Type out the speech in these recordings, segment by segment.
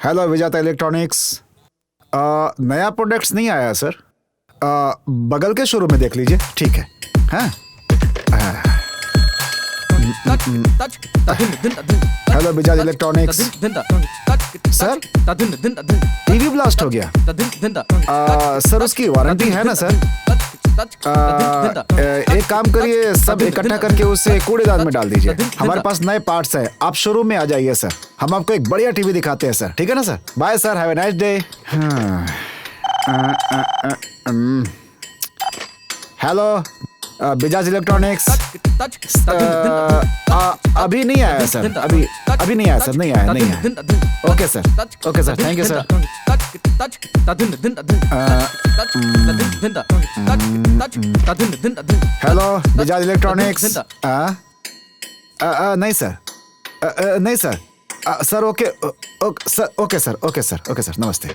Hello Vijata electronics. नया products नहीं आया सर। बगल के शोरूम में देख लीजिए। ठीक है। हाँ hello Vijata electronics. Sir TV blast हो गया। सर उसकी वारंटी है ना सर? एक काम करिए, सब इकट्ठा करके उसे कूड़ेदान में डाल दीजिए। हमारे पास नए पार्ट्स हैं। आप शोरूम में आ जाइए सर, हम आपको एक बढ़िया टीवी दिखाते हैं सर। ठीक है ना sir? Bye sir, have a nice day. Hello Bajaj electronics. अभी नहीं आया सर। अभी नहीं आया सर। नहीं आया। Okay sir, okay sir, thank you sir. Hello Bajaj electronics. नहीं सर, नहीं sir. Sir okay sir, okay sir, okay sir, okay sir, नमस्ते।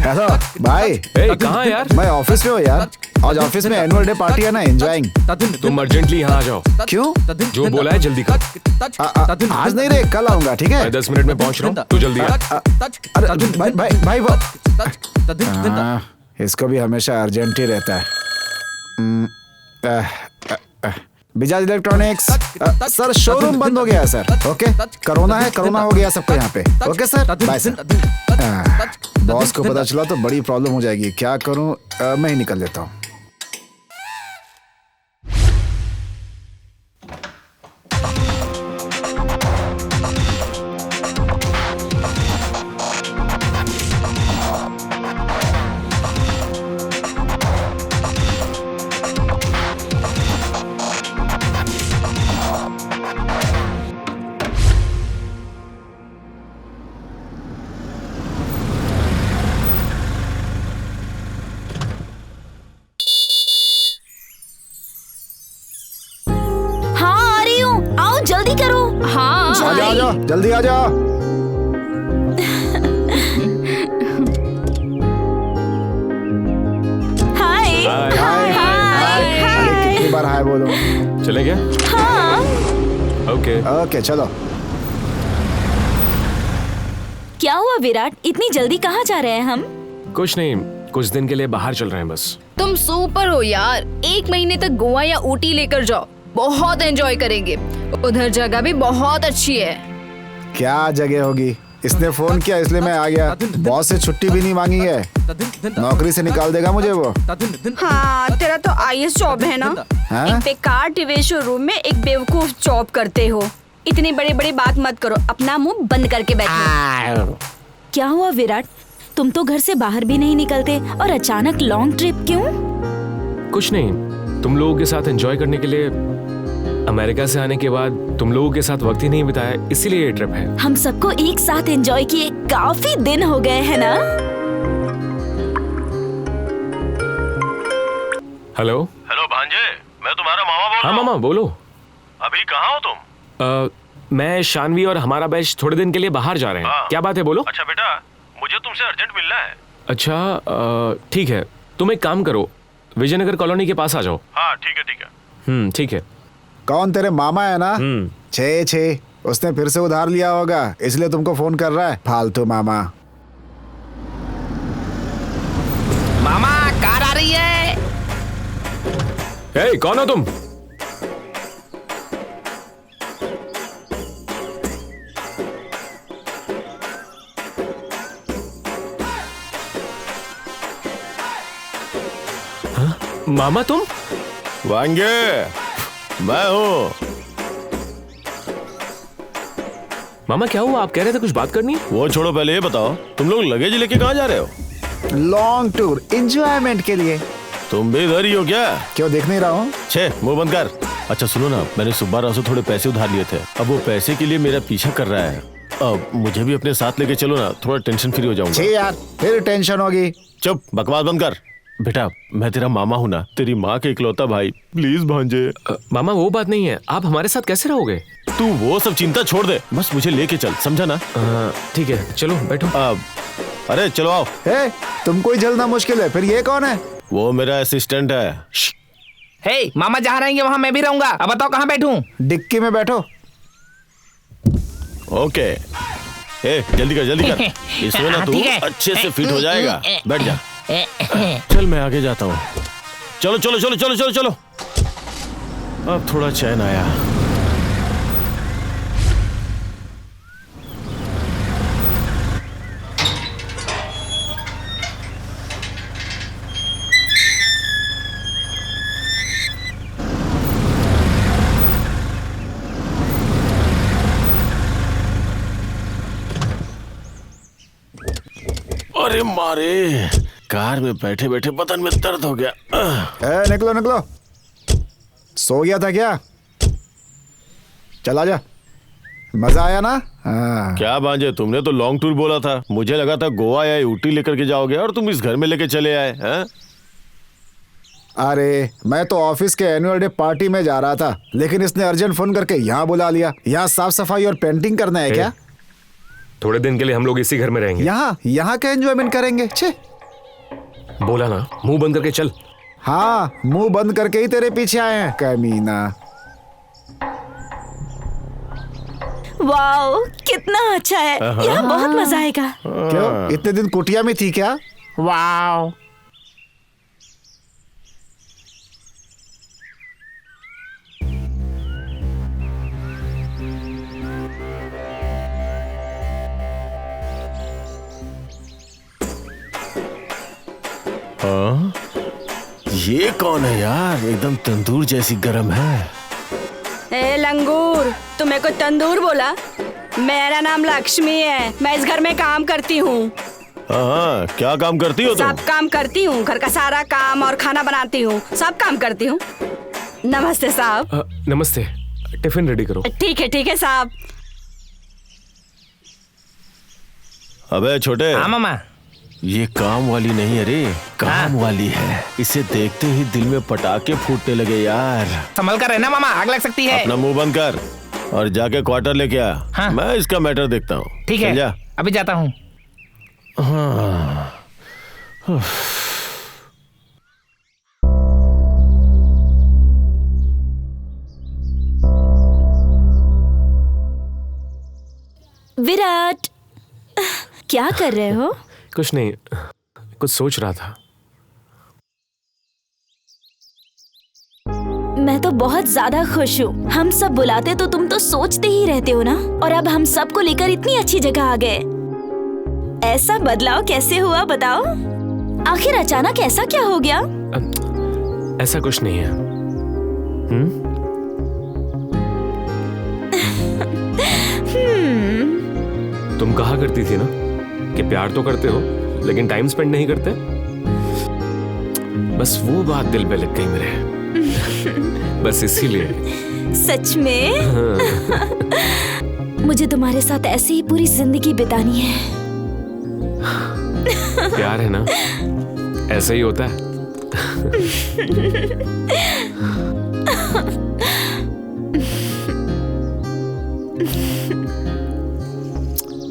हेलो भाई। कहाँ यार? मैं ऑफिस में हूँ यार। आज ऑफिस में एनुअल डे पार्टी है ना, एंजॉयिंग। तुम अर्जेंटली यहाँ आ जाओ। क्यों? जो बोला है जल्दी कर। आज नहीं रे, कल आऊंगा। ठीक है? मैं 10 मिनट में पहुँच रहा हूँ, तू जल्दी आ। अरे भाई भाई भाई वो इसको भी हमेशा अर्जेंट ही रहता है। बजाज इलेक्ट्रॉनिक्स। सर शोरूम बंद हो गया है सर। ओके, कोरोना है, कोरोना हो गया सबको यहाँ पे। Okay sir, bye sir. Boss को पता चला तो बड़ी प्रॉब्लम हो जाएगी। क्या करूं? मैं ही निकल लेता हूँ। जल्दी करो। हाँ आ जाओ, जल्दी आ जाओ। हाय कितनी बार हाय बोलो? चले गए? हाँ। ओके चलो। क्या हुआ विराट, इतनी जल्दी कहाँ जा रहे हैं हम? कुछ नहीं, कुछ दिन के लिए बाहर चल रहे हैं बस। तुम सुपर हो यार। 1 महीने तक गोवा या ऊटी लेकर जाओ, बहुत एंजॉय करेंगे। उधर जगह भी बहुत अच्छी है। क्या जगह होगी? इसने फोन किया इसलिए मैं आ गया। बॉस से छुट्टी भी नहीं मांगी है, नौकरी से निकाल देगा मुझे वो। हाँ, तेरा तो आईएएस जॉब है ना। एक बेकार टीवी शोरूम में एक बेवकूफ जॉब करते हो। इतनी बड़ी बड़ी बात मत करो, अपना मुंह बंद करके बैठो। क्या हुआ विराट, तुम तो घर से बाहर भी नहीं निकलते और अचानक लॉन्ग ट्रिप क्यों? कुछ नहीं, तुम लोगों के साथ एंजॉय करने के लिए। अमेरिका से आने के बाद तुम लोगों के साथ वक्त ही नहीं बिताया, इसीलिए ये ट्रिप है। हम सबको एक साथ एंजॉय किए काफी दिन हो गए हैं ना। हेलो भांजे, मैं तुम्हारा मामा बोल रहा हाँ हूँ। मामा बोलो। अभी कहाँ हो तुम? मैं शानवी और हमारा बैच थोड़े दिन के लिए बाहर जा रहे हैं। क्या बात है, बोलो। अच्छा बेटा, मुझे तुमसे अर्जेंट मिलना है। अच्छा ठीक है, तुम एक काम करो, विजयनगर कॉलोनी के पास आ जाओ। हाँ ठीक है। ठीक है। कौन तेरे मामा है ना? छे उसने फिर से उधार लिया होगा, इसलिए तुमको फोन कर रहा है, फालतू मामा। मामा कार आ रही है। हे, कौन हो तुम? हाँ? मामा तुम? वांगे, मैं हूँ। मामा क्या हुआ? आप कह रहे थे कुछ बात करनी? वो छोड़ो, पहले ये बताओ तुम लोग लगेज लेके कहाँ जा रहे हो? लॉन्ग टूर, एंजॉयमेंट के लिए। तुम भी इधर ही हो क्या? क्यों, देख नहीं रहा हूँ? छे, मुंह बंद कर। अच्छा सुनो ना, मैंने सुब्बा राव से थोड़े पैसे उधार लिए थे, अब वो पैसे के लिए मेरा पीछा कर रहा है। अब मुझे भी अपने साथ लेके चलो ना, थोड़ा टेंशन फ्री हो जाऊंगा। यार फिर टेंशन होगी। चुप, बकवास बंद कर। बेटा मैं तेरा मामा हूं ना, तेरी माँ के इकलौता भाई, प्लीज भांजे। मामा वो बात नहीं है, आप हमारे साथ कैसे रहोगे? तू वो सब चिंता छोड़ दे, बस मुझे लेके चल, समझा ना? ठीक है चलो बैठो। अरे चलो आओ। ए, तुमको ही जलना मुश्किल है, फिर ये कौन है? वो मेरा असिस्टेंट है। हे मामा जहाँ रहेंगे वहाँ मैं भी रहूंगा। अब बताओ कहाँ बैठूं? डिक्की में बैठो। ओके। ए जल्दी कर जल्दी कर, इसमें ना तू ठीक है। अच्छे से फिट हो जाएगा। बैठ जा। चल मैं आगे जाता हूँ। चलो चलो चलो चलो चलो चलो। अब थोड़ा चैन आया। अरे मारे, कार में बैठे बैठे बदन में दर्द हो गया। ए, निकलो निकलो। सो गया था क्या? चला जा। मजा आया ना? हाँ। क्या भांजे, तुमने तो लॉन्ग टूर बोला था, मुझे लगा था गोवा या ऊटी लेकर के जाओगे और तुम इस घर में लेके चले आए हैं? अरे मैं तो ऑफिस के एनुअल डे पार्टी में जा रहा था, लेकिन इसने अर्जेंट फोन करके यहाँ बुला लिया। यहाँ साफ सफाई और पेंटिंग करना है क्या? थोड़े दिन के लिए हम लोग इसी घर में रहेंगे। यहाँ का एंजॉयमेंट करेंगे। छे, बोला ना मुंह बंद करके चल। हाँ मुंह बंद करके ही तेरे पीछे आए हैं कमीना। वाओ कितना अच्छा है, यहाँ बहुत मजा आएगा। क्यों, इतने दिन कुटिया में थी क्या? वाओ। ये कौन है यार, एकदम तंदूर जैसी गरम है। ए लंगूर, तू मेरे को तंदूर बोला? मेरा नाम लक्ष्मी है, मैं इस घर में काम करती हूँ। हाँ, क्या काम करती हो तुम? सब काम करती हूँ, घर का सारा काम और खाना बनाती हूँ, सब काम करती हूँ। नमस्ते साहब। नमस्ते, टिफिन रेडी करो। ठीक है साहब। अबे छोटे। हाँ मामा। ये काम वाली नहीं, अरे काम वाली है। इसे देखते ही दिल में पटाखे फूटने लगे यार। संभल कर रहना मामा, आग लग सकती है। अपना मुंह बंद कर और जाके क्वार्टर लेके आ। हाँ। मैं इसका मैटर देखता हूँ। ठीक है, जा। अभी जाता हूँ। हाँ। विराट क्या कर रहे हो? कुछ नहीं, कुछ सोच रहा था। मैं तो बहुत ज्यादा खुश हूँ। हम सब बुलाते तो तुम तो सोचते ही रहते हो ना, और अब हम सबको लेकर इतनी अच्छी जगह आ गए। ऐसा बदलाव कैसे हुआ बताओ? आखिर अचानक ऐसा क्या हो गया? ऐसा कुछ नहीं है। तुम कहा करती थी ना कि प्यार तो करते हो लेकिन टाइम स्पेंड नहीं करते। बस वो बात दिल पे लग गई मेरे। बस इसीलिए। सच में? मुझे तुम्हारे साथ ऐसे ही पूरी जिंदगी बितानी है। प्यार है ना, ऐसा ही होता है।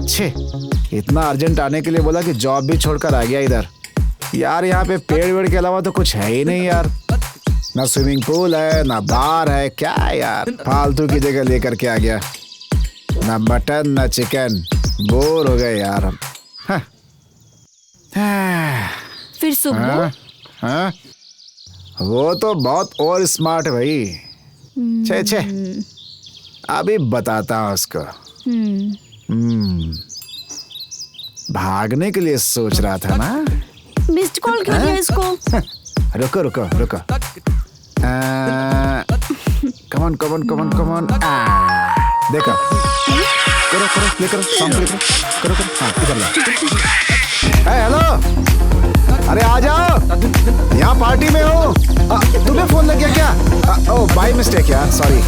छे, इतना अर्जेंट आने के लिए बोला कि जॉब भी छोड़कर आ गया इधर। यार यहाँ पे पेड़ वेड़ के अलावा तो कुछ है ही नहीं यार। ना स्विमिंग पूल है, ना बार है, क्या है यार, फालतू की जगह लेकर के आ गया। ना मटन ना चिकन, बोर हो गए यार हम। फिर सुबह हाँ? वो तो बहुत और स्मार्ट है भाई। छे छे, अभी बताता हूँ उसको। भागने के लिए सोच रहा था ना। मिस्ड कॉल क्यों दिया इसको? रुको रुको रुको। कमन कमन कमन कमन। देखो, करो करो प्ले करो, सॉन्ग प्ले करो, करो करो। हाँ इधर ला। हेलो, अरे आ जाओ, यहाँ पार्टी में हो। तुम्हें फोन लग गया क्या? ओह बाय मिस्टेक यार, सॉरी।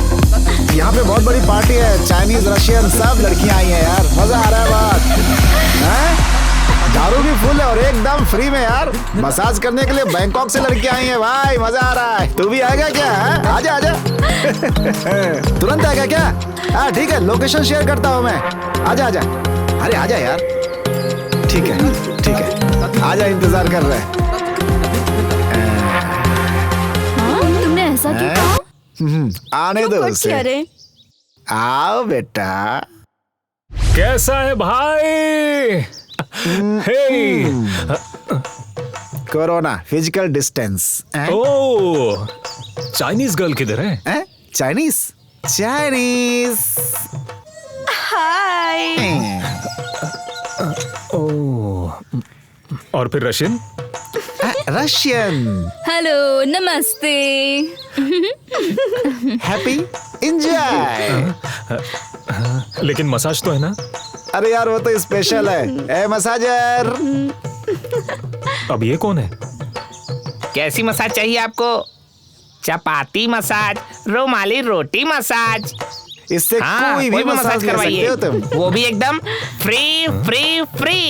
यहाँ पे बहुत बड़ी पार्टी है, चाइनीज रशियन सब लड़कियां आई हैं यार, मजा आ रहा है बात। दारू भी फुल है और एकदम फ्री में यार, मसाज करने के लिए बैंकॉक से लड़की आई है भाई, मजा आ रहा है। तू भी आएगा क्या? आजा आजा। तुरंत आएगा क्या? हाँ ठीक है, लोकेशन शेयर करता हूँ मैं। आजा आजा, अरे आजा यार। ठीक है आजा, इंतजार कर रहे हैं। तुमने ऐसा क्यों कहा? आने दो क्या उसे। रे? आओ बेटा। कैसा है भाई? Hey corona, physical distance. Oh, Chinese girl किधर है? Chinese Chinese. हाय। ओ, और फिर रशियन? रशियन। हेलो, नमस्ते। Happy enjoy. लेकिन मसाज तो है ना? अरे यार वो तो स्पेशल है। A massager. अब ये कौन है? कैसी मसाज चाहिए आपको? चपाती मसाज, रुमाली रोटी मसाज। इससे हाँ, कोई भी मसाज कर सकते करवाइए, हो तुम। वो भी एकदम फ्री फ्री फ्री।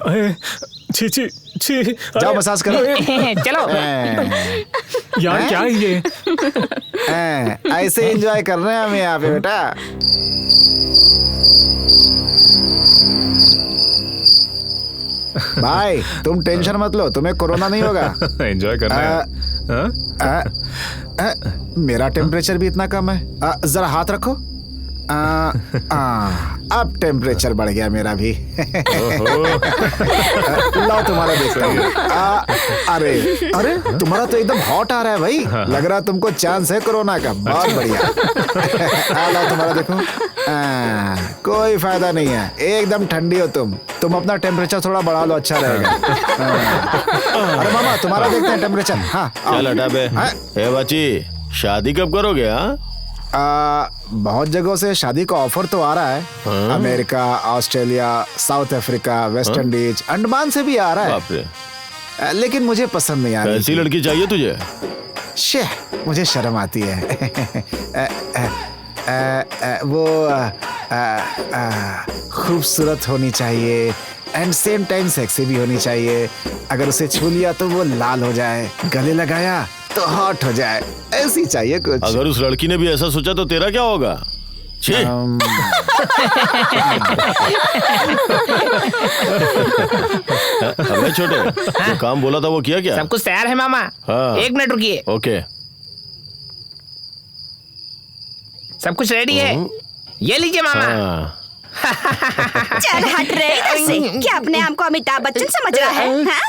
अरे, छी छी छी। जाओ मसाज करो। चलो। यार क्या है ये? ऐसे एंजॉय कर रहे हैं हम यहाँ पे बेटा। भाई तुम टेंशन मत लो, तुम्हें कोरोना नहीं होगा। एंजॉय करना है। हाँ? मेरा टेम्परेचर भी इतना कम है। जरा हाथ रखो। अब टेम्परेचर बढ़ गया मेरा भी। लो तुम्हारा देखता हूँ। अरे अरे तुम्हारा तो एकदम हॉट आ रहा है भाई। लग रहा है तुमको चांस है कोरोना का। बहुत बढ़िया। लो तुम्हारा देखो। कोई फायदा नहीं है, एकदम ठंडी हो तुम अपना टेम्परेचर थोड़ा बढ़ा लो, अच्छा रहेगा। अरे मामा तुम्हारा देखते हैं टेम्परेचर। हाँ चल हटा बे। ए बच्ची, शादी कब करोगे? हाँ बहुत जगहों से शादी का ऑफर तो आ रहा है। America, Australia, south Africa, West Indies, Andaman से भी आ रहा बाप रे। है। लेकिन मुझे पसंद नहीं आ रही। कैसी लड़की चाहिए तुझे? शे, मुझे शर्म आती है। वो खूबसूरत होनी चाहिए एंड सेम टाइम सेक्सी भी होनी चाहिए। अगर उसे छू लिया तो वो लाल हो जाए, गले लगाया तो हॉट हो जाए, ऐसी चाहिए कुछ। अगर उस लड़की ने भी ऐसा सोचा तो तेरा क्या होगा? छी। अबे छोटे, जो काम बोला था वो किया क्या? सब कुछ तैयार है मामा। हाँ। 1 मिनट रुकिए। ओके। सब कुछ रेडी है, ये लीजिए मामा। हाँ। चल हट रे इधर से। क्या अपने आप को अमिताभ बच्चन समझ रहा है? हाँ?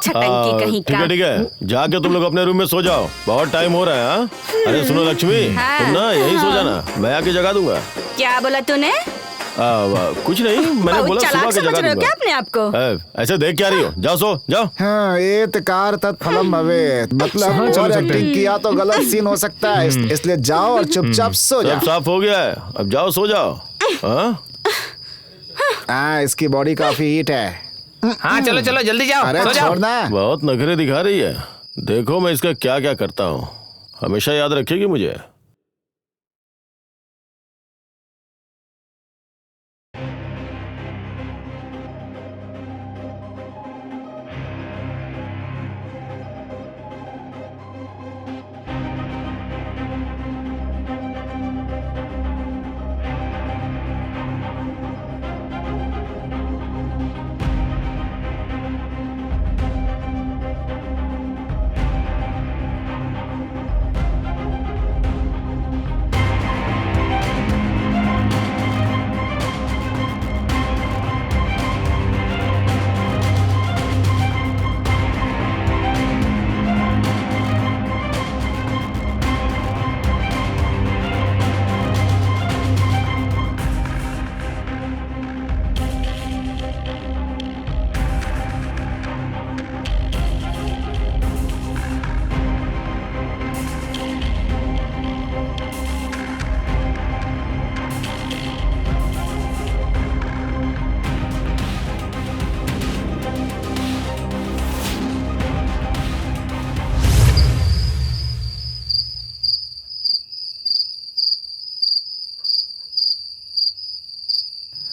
छटंकी कहीं का। ठीक है, जाके तुम लोग अपने रूम में सो जाओ, बहुत टाइम हो रहा है। हाँ? अरे सुनो लक्ष्मी, तुम ना यहीं सो जाना, मैं आके जगा दूंगा। क्या बोला तूने? कुछ नहीं, मैंने बोला सुबह चालाक के समझ जगा रहे हो क्या दूंगा। अपने आप को? ऐसे देख क्या रही हो? जाओ सो जाओ। हाँ, एतकार तत्फलम भवेत्। मतलब हाँ, चलो और चलते हैं। एक्टिंग किया तो गलत सीन हो सकता है, इसलिए जाओ और चुपचाप सो सब जाओ। साफ हो गया है, अब जाओ सो जाओ। हाँ? इसकी बॉडी काफी हीट है। हाँ चलो चलो जल्दी जाओ, अरे सो जाओ। छोड़ना। बहुत नखरे दिखा रही है, देखो मैं इसका क्या क्या करता हूँ, हमेशा याद रखेगी मुझे।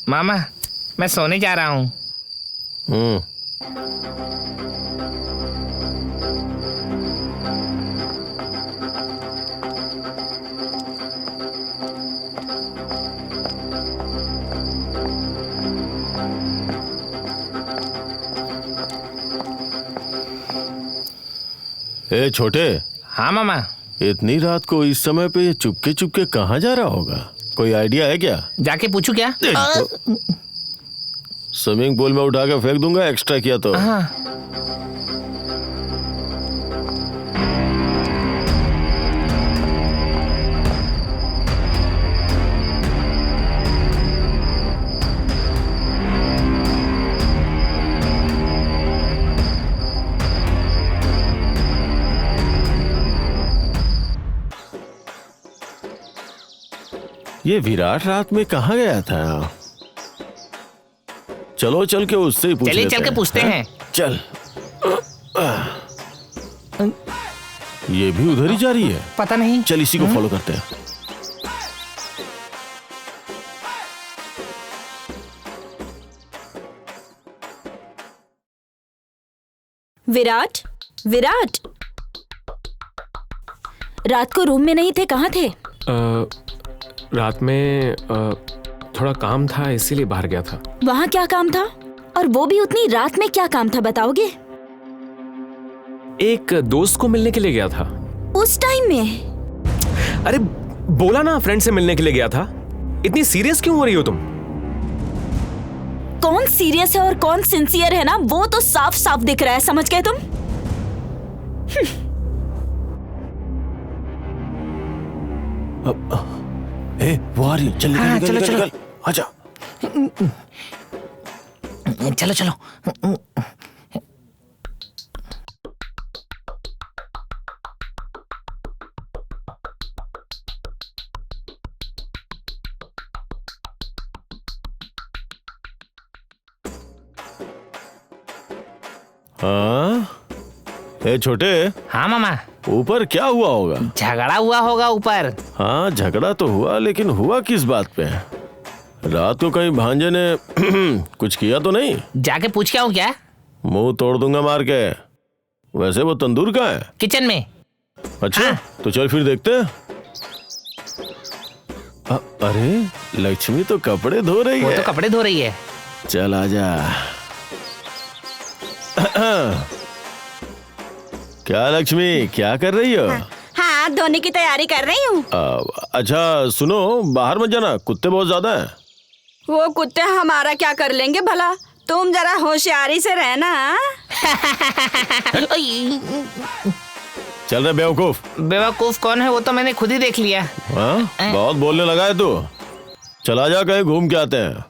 मामा मैं सोने जा रहा हूँ। ए छोटे, हाँ मामा। इतनी रात को इस समय पे ये चुपके चुपके कहाँ जा रहा होगा? कोई आइडिया है क्या? जाके पूछू क्या? स्विमिंग पूल में उठा के फेंक दूंगा एक्स्ट्रा किया तो। हाँ। ये विराट रात में कहाँ गया था? चलो चल के उससे ही पूछ चलिए लेते चल के हैं। पूछते हैं। चल। ये भी उधर ही जा रही है। पता नहीं। चल इसी को फॉलो करते हैं। विराट, विराट, रात को रूम में नहीं थे, कहाँ थे? रात में थोड़ा काम था इसीलिए बाहर गया था। वहाँ क्या काम था? और वो भी उतनी रात में क्या काम था बताओगे? एक दोस्त को मिलने के लिए गया था। उस टाइम में? अरे बोला ना, फ्रेंड से मिलने के लिए गया था। इतनी सीरियस क्यों हो रही हो तुम? कौन सीरियस है और कौन सिंसियर है ना, वो तो साफ साफ दिख रहा है, समझ गए तुम? ए, वो आ रही है। चल हाँ, निकल, चलो, निकल, चलो। निकल। आजा। चलो चलो। हाँ, ए छोटे, हाँ मामा। ऊपर क्या हुआ होगा? झगड़ा हुआ होगा ऊपर। हाँ, झगड़ा तो हुआ, लेकिन हुआ किस बात पे? रात को कहीं भांजे ने कुछ किया तो नहीं? जाके पूछ के आऊं क्या? मुंह तोड़ दूंगा मार के। वैसे वो तंदूर कहाँ है? किचन में। अच्छा, हाँ। तो चल फिर देखते हैं। अरे लक्ष्मी तो कपड़े धो रही वो है। तो कपड़े धो रही है। चल आजा। क्या लक्ष्मी, क्या कर रही हो? हाँ, धोने की तैयारी कर रही हूँ। अच्छा सुनो, बाहर मत जाना, कुत्ते बहुत ज्यादा हैं। वो कुत्ते हमारा क्या कर लेंगे भला? तुम जरा होशियारी से रहना। चल रहे बेवकूफ। बेवकूफ कौन है? वो तो मैंने खुद ही देख लिया। हाँ, बहुत बोलने लगा है तू। चला जा, कहीं घूम के आते हैं।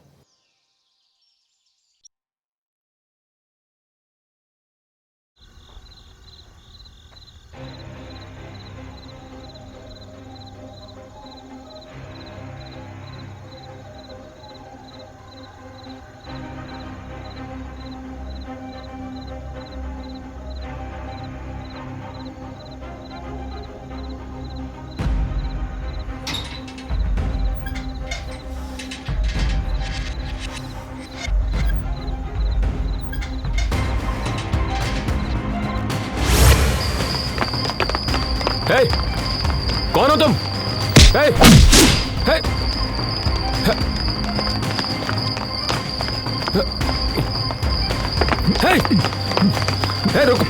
हे, कौन हो तुम? हे, हे, हे, हे, रुक,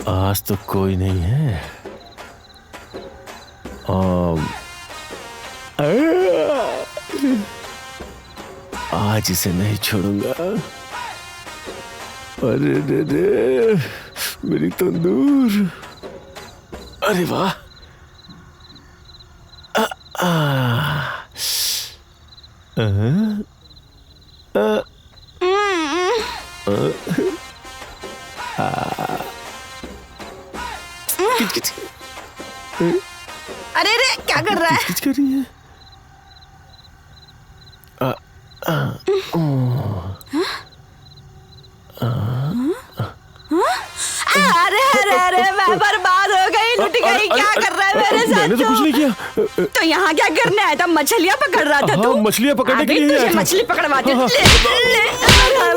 आज तो कोई नहीं है। आज इसे नहीं छोड़ूंगा। अरे रे रे, मेरी तंदूर। अरे वाह। किच अरे रे क्या कर रहा है? किच कर रही है। अरे अरे अरे मैं बर्बाद हो गई, लुट गई। क्या कर रहा है मेरे साथ? मैंने तो कुछ नहीं किया। तो यहाँ क्या करने आया था? मछलियाँ पकड़ रहा था तू? मछलियाँ पकड़ने के अभी लिए तुझे आया था। मछली पकड़वाती हूँ।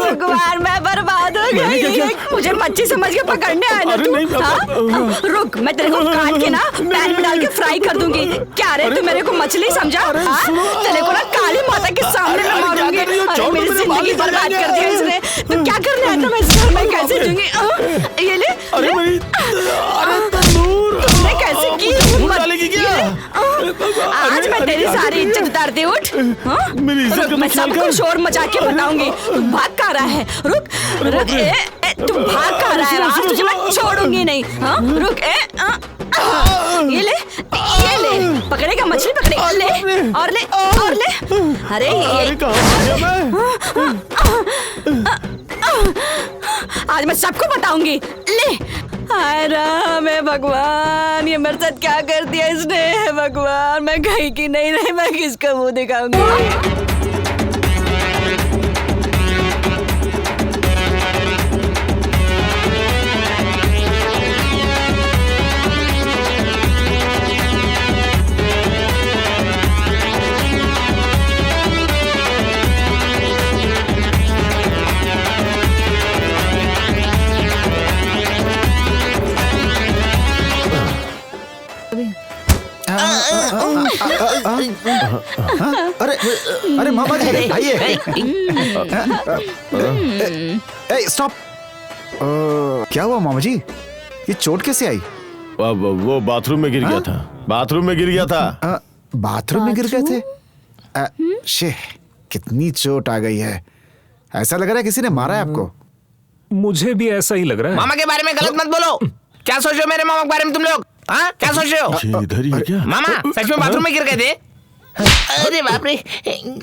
भगवान मैं बर्बाद हो मैंने क्या गई। किया? मुझे मच्छी समझ के पकड़ने आया ना अरे तू? नहीं, हाँ? रुक, मैं तेरे को काट के ना पैन में डाल के फ्राई कर दूंगी। क्या रे तू मेरे को मछली समझा? हाँ? तेरे को ना काली माता के सामने मैं मारूंगी। अरे मेरी जिंदगी बर्बाद कर दी इसने। तू क्या करने आया था? मैं इस घर में कैसे जीऊंगी? ये ले। अरे मेरी तंदूर तुमने कैसे की? तंदूर डालेगी क्या? आज मैं तेरी सारी इज्जत उतारती हूँ। उठ। हाँ? मेरी इज्जत रुक, का मैं तो ख्याल सबको कर। शोर मचा के बताऊंगी। तू भाग कहाँ रहा है? रुक रुक तू भाग कहाँ रहा है? आज तुझे मैं छोड़ूंगी नहीं। हाँ? रुक ये ले पकड़ेगा मछली पकड़ेगा। ले और ले और ले। अरे ये कहाँ गया मैं? आज मैं सबको बताऊंगी। ले। हाय राम है भगवान, ये मेरे साथ क्या कर दिया इसने? हे भगवान, मैं कहीं की नहीं रही, मैं किसका मुंह दिखाऊंगी? अरे अरे मामा जी आइए। स्टॉप। क्या हुआ मामा जी? ये चोट कैसे आई? वो बाथरूम में गिर गया था। बाथरूम में गिर गया था। बाथरूम में गिर गए थे? शे, कितनी चोट आ गई है। ऐसा लग रहा है किसी ने मारा है आपको। मुझे भी ऐसा ही लग रहा है। मामा के बारे में गलत मत बोलो। क्या सोच रहे हो मेरे मामा के बारे में तुम लोग? हाँ, क्या सोच रहे हो? ये इधर ही है क्या? मामा सच में बाथरूम में गिर गए थे? अरे बाप रे।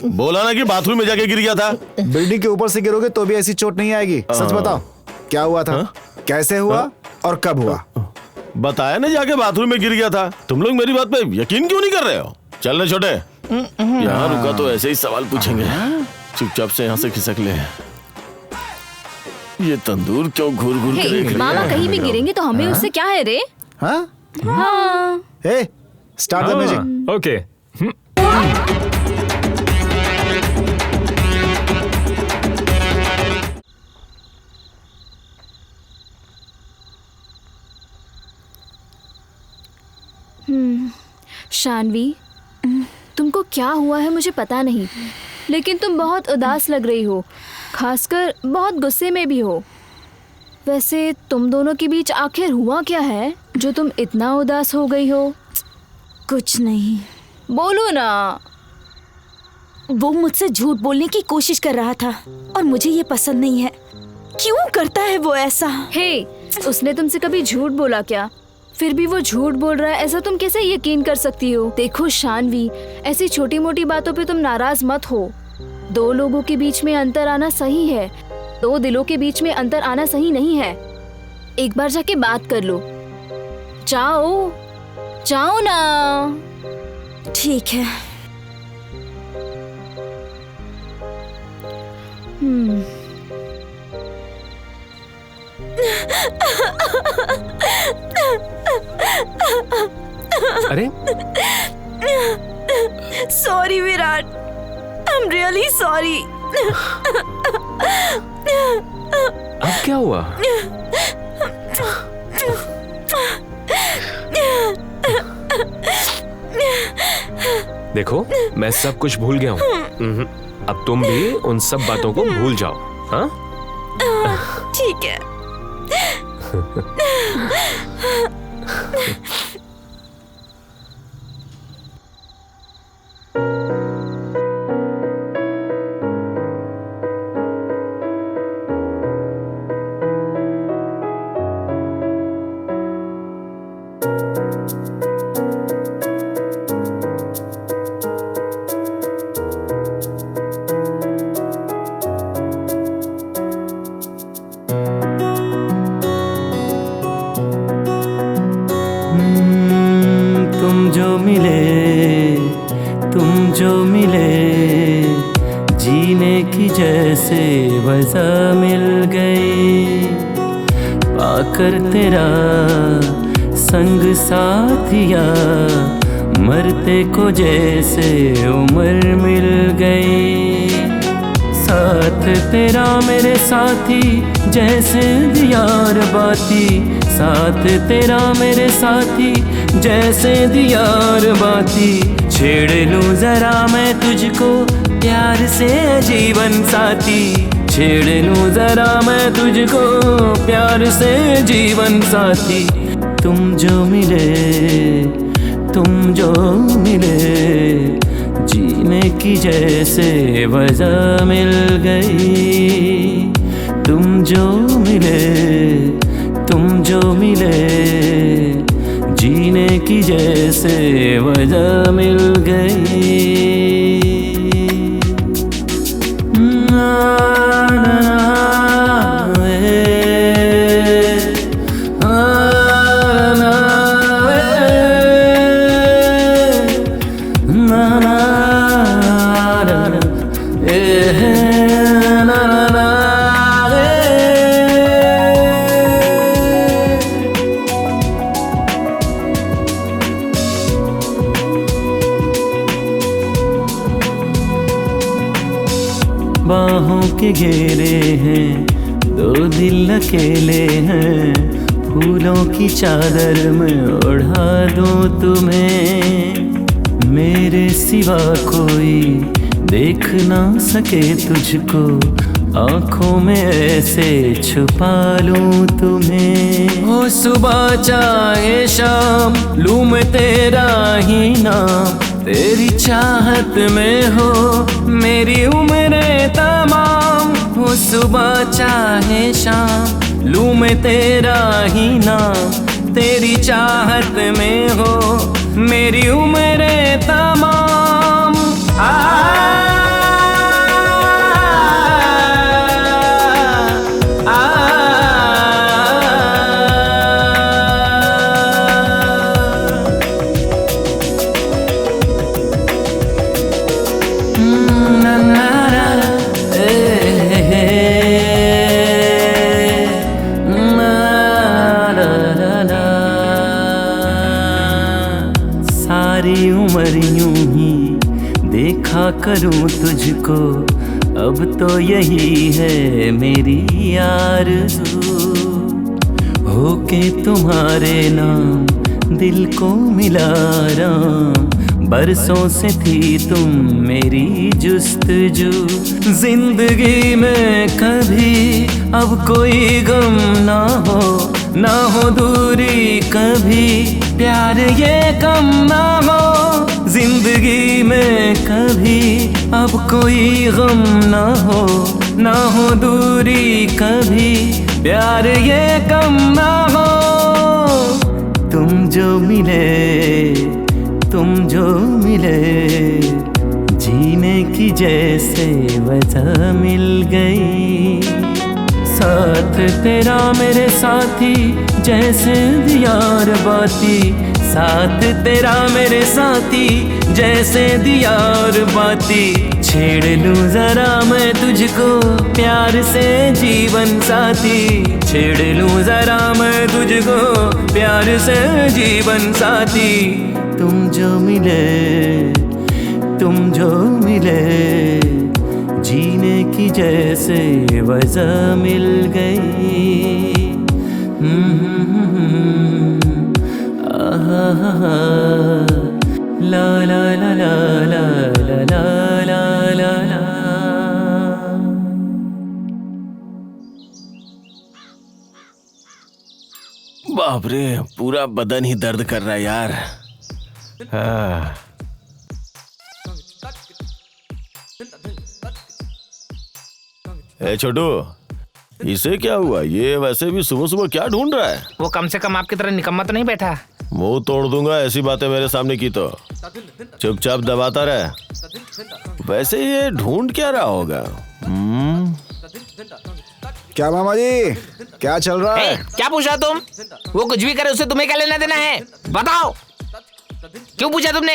बोला ना कि बाथरूम में जाके गिर गया था। बिल्डिंग के ऊपर से गिरोगे तो भी ऐसी चोट नहीं आएगी। सच बताओ, क्या हुआ था? कैसे हुआ और कब हुआ? बताया ना, जाके बाथरूम में गिर गया था। तुम लोग मेरी बात पे यकीन क्यों नहीं कर रहे हो? चल छोटे, यहाँ रुका तो ऐसे ही सवाल पूछेंगे। चुपचाप से यहाँ से खिसक ले। ये तंदूर क्यों घूर घूर के देख रही मामा है? कहीं भी गिरेंगे तो हमें उससे क्या है रे? हाँ? हाँ। ए, start the music. Okay. Shanvi, तुमको क्या हुआ है मुझे पता नहीं, लेकिन तुम बहुत उदास लग रही हो, खासकर बहुत गुस्से में भी हो। वैसे तुम दोनों के बीच आखिर हुआ क्या है जो तुम इतना उदास हो गई हो? कुछ नहीं। बोलो ना। वो मुझसे झूठ बोलने की कोशिश कर रहा था और मुझे ये पसंद नहीं है। क्यों करता है वो ऐसा? हे, उसने तुमसे कभी झूठ बोला क्या? फिर भी वो झूठ बोल रहा है, ऐसा तुम कैसे यकीन कर सकती हो? देखो शानवी, ऐसी छोटी मोटी बातों पे तुम नाराज मत हो। दो लोगों के बीच में अंतर आना सही है, दो दिलों के बीच में अंतर आना सही नहीं है। एक बार जाके बात कर लो। जाओ जाओ ना। ठीक है। अरे sorry Virat, I am really sorry. अब क्या हुआ? देखो, मैं सब कुछ भूल गया हूँ। अब तुम भी उन सब बातों को भूल जाओ। हाँ? ठीक है। मिले, तुम जो मिले, जीने की जैसे वजह मिल गई। पाकर तेरा संग साथिया, मरते को जैसे उम्र मिल गई। साथ तेरा मेरे साथी जैसे दियार बाती, साथ तेरा मेरे साथी जैसे दियार बाती। छेड़ लूं जरा मैं तुझको प्यार से जीवन साथी, छेड़ लूं जरा मैं तुझको प्यार से जीवन साथी। तुम जो मिले, तुम जो मिले, जीने की जैसे वजह मिल गई। तुम जो मिले, तुम जो मिले, जीने की जैसे वजह मिल गई। बाहों के घेरे हैं, दो दिल अकेले हैं, फूलों की चादर में ओढ़ा दूं तुम्हें। मेरे सिवा कोई देख ना सके तुझको, आंखों में ऐसे छुपा लूं तुम्हें। हो सुबह चाहे शाम लूं मैं तेरा ही नाम, तेरी चाहत में हो मेरी उम्र तमाम। हो सुबह चाहे शाम लूं मैं तेरा ही नाम, तेरी चाहत में हो मेरी उम्र तमाम। सारी उम्र यूं ही देखा करूं तुझको, अब तो यही है मेरी आरज़ू। होके तुम्हारे नाम दिल को मिला राम, बरसों से थी तुम मेरी जुस्तजू। जिंदगी में कभी अब कोई गम ना हो, ना हो दूरी कभी प्यार ये कम ना हो। जिंदगी में कभी अब कोई गम ना हो, ना हो दूरी कभी प्यार ये कम ना हो। तुम जो मिले, तुम जो मिले, जीने की जैसे वजह मिल गई। साथ तेरा मेरे साथी जैसे दियार बाती, साथ तेरा मेरे साथी जैसे दियार बाती। छेड़ लूं जरा मैं तुझको प्यार से जीवन साथी, छेड़ लूं जरा मैं तुझको प्यार से जीवन साथी। तुम जो मिले, तुम जो मिले, जीने की जैसे वजह मिल गई। ला ला ला ला ला ला ला ला ला ला। बाप रे, पूरा बदन ही दर्द कर रहा है यार। हाँ। ए छोटू, इसे क्या हुआ? ये वैसे भी सुबह सुबह क्या ढूंढ रहा है? वो कम से कम आपकी तरह निकम्मा तो नहीं बैठा। मुंह तोड़ दूंगा ऐसी बातें मेरे सामने की तो। चुपचाप दबाता रहे। वैसे ये ढूंढ क्या रहा होगा? क्या मामा जी, क्या चल रहा है? क्या पूछा तुम? वो कुछ भी करे उससे तुम्हें क्या लेना देना है? बताओ। क्यों पूछा तुमने?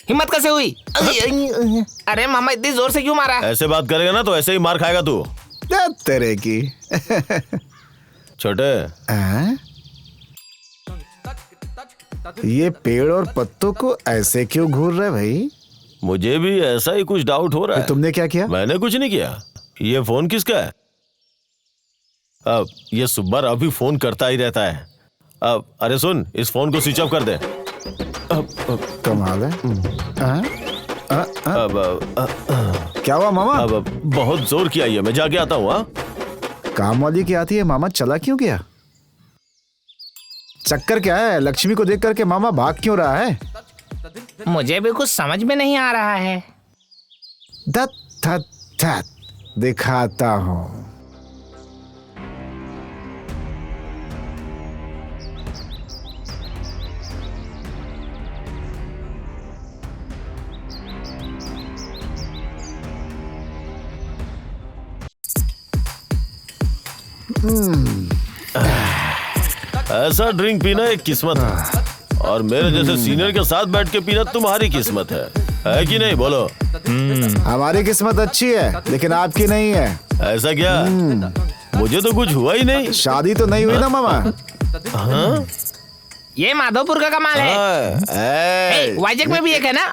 हिम्मत कैसे हुई? अरे मामा इतनी जोर से क्यों मारा? ऐसे बात करेगा ना तो ऐसे ही मार खाएगा तू। तेरे की छोटे, हाँ? ये पेड़ और पत्तों को ऐसे क्यों घूर रहे भाई? मुझे भी ऐसा ही कुछ डाउट हो रहा है। तुमने क्या किया? मैंने कुछ नहीं किया। ये फोन किसका है? अब ये सुब्बर अभी फोन करता ही रहता है। अब अरे सुन, इस फोन को स्विच ऑफ कर दे। कमाल है। हाँ? क्या हुआ मामा? अब बहुत जोर की आई है, मैं जाके आता हूँ। हाँ, काम वाली की आती है, मामा चला क्यों गया? चक्कर क्या है? लक्ष्मी को देख करके मामा भाग क्यों रहा है? मुझे भी कुछ समझ में नहीं आ रहा है। धत धत धत दिखाता हूँ। ऐसा ड्रिंक पीना एक किस्मत है, और मेरे जैसे सीनियर के साथ बैठ के पीना तुम्हारी किस्मत है कि नहीं? बोलो। हमारी किस्मत अच्छी है लेकिन आपकी नहीं है। ऐसा क्या? मुझे तो कुछ हुआ ही नहीं। शादी तो नहीं हुई ना मामा? हाँ? ये माधोपुर का कमाल है। वाइजैक में भी एक है ना?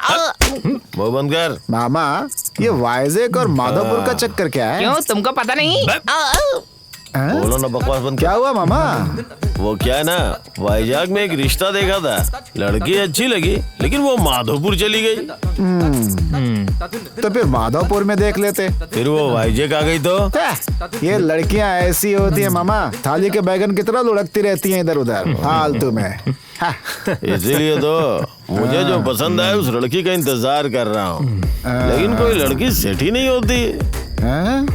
वो बंद कर। मामा ये वाइजैक और माधोपुर का चक्कर क्या है? क्यों, तुमको पता नहीं? हाँ? बोलो ना, बकवास बंद। क्या हुआ मामा? वो क्या है ना, वाइजैक में एक रिश्ता देखा था, लड़की अच्छी लगी लेकिन वो माधोपुर चली गई। तो फिर माधोपुर में देख लेते। फिर वो वाइजैक आ गई तो? ये लड़कियां ऐसी होती है मामा, थाली के बैगन की तरह लुढ़कती रहती हैं इधर उधर फालतू में। हाँ। इसीलिए तो मुझे जो पसंद है उस लड़की का इंतजार कर रहा हूँ, लेकिन कोई लड़की सेट ही नहीं होती। हाँ?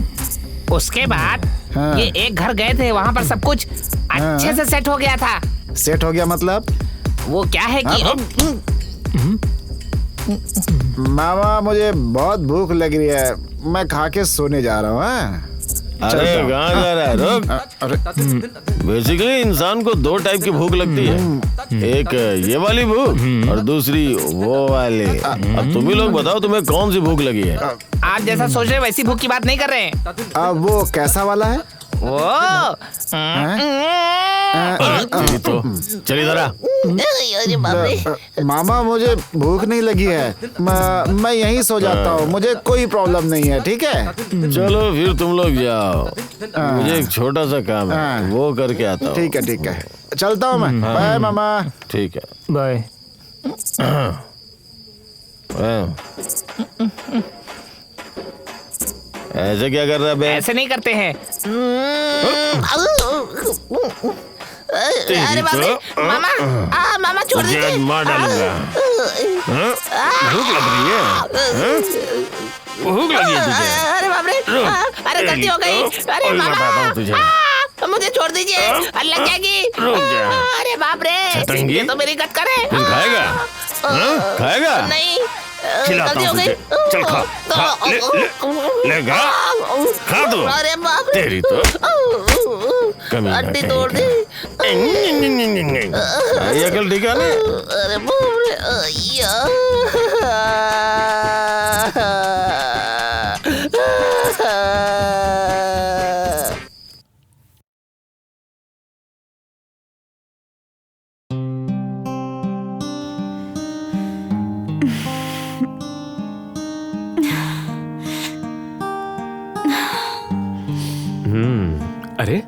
उसके बाद हाँ। ये एक घर गए थे, वहाँ पर सब कुछ अच्छे से सेट हो गया था। सेट हो गया मतलब? वो क्या है कि मामा मुझे बहुत भूख लग रही है, मैं खा के सोने जा रहा हूँ। हाँ? अरे कहाँ जा रहा है? रुक। बेसिकली इंसान को दो टाइप की भूख लगती है, एक ये वाली भूख और दूसरी वो वाली। अब तुम ही लोग बताओ तुम्हें कौन सी भूख लगी है? आप जैसा सोच रहे वैसी भूख की बात नहीं कर रहे हैं। अब वो कैसा वाला है? वो तो चल इधर आ। मामा मुझे भूख नहीं लगी है, मैं यहीं सो जाता हूँ, मुझे कोई प्रॉब्लम नहीं है। ठीक है चलो फिर तुम लोग जाओ, मुझे एक छोटा सा काम है, वो करके आता हूँ। ठीक है चलता हूँ मैं। बाय मामा। ठीक है, बाय। ऐसे क्या कर रहा है बे? ऐसे नहीं करते हैं। अरे बाप रे, मामा, मामा छोड़ दीजिए। मार डालूंगा। भूख लग रही है? भूख लगी है तुझे? अरे बाप रे, अरे गलती हो गई। अरे मामा, तुझे मुझे छोड़ दीजिए, अल्लाह जाएगी। अरे बाप रे, ये तो मेरी गट करे। फिर खाएगा? खाएगा? नहीं, खिलाता गलती हो हूँ गई। तुझे। चल खा, ले खा तू। अरे बाप रे, तेरी तो कमीना हड्डी कहीं तोड़ का। दी। ये अकल ठीक है ना? अरे बाप रे, अरे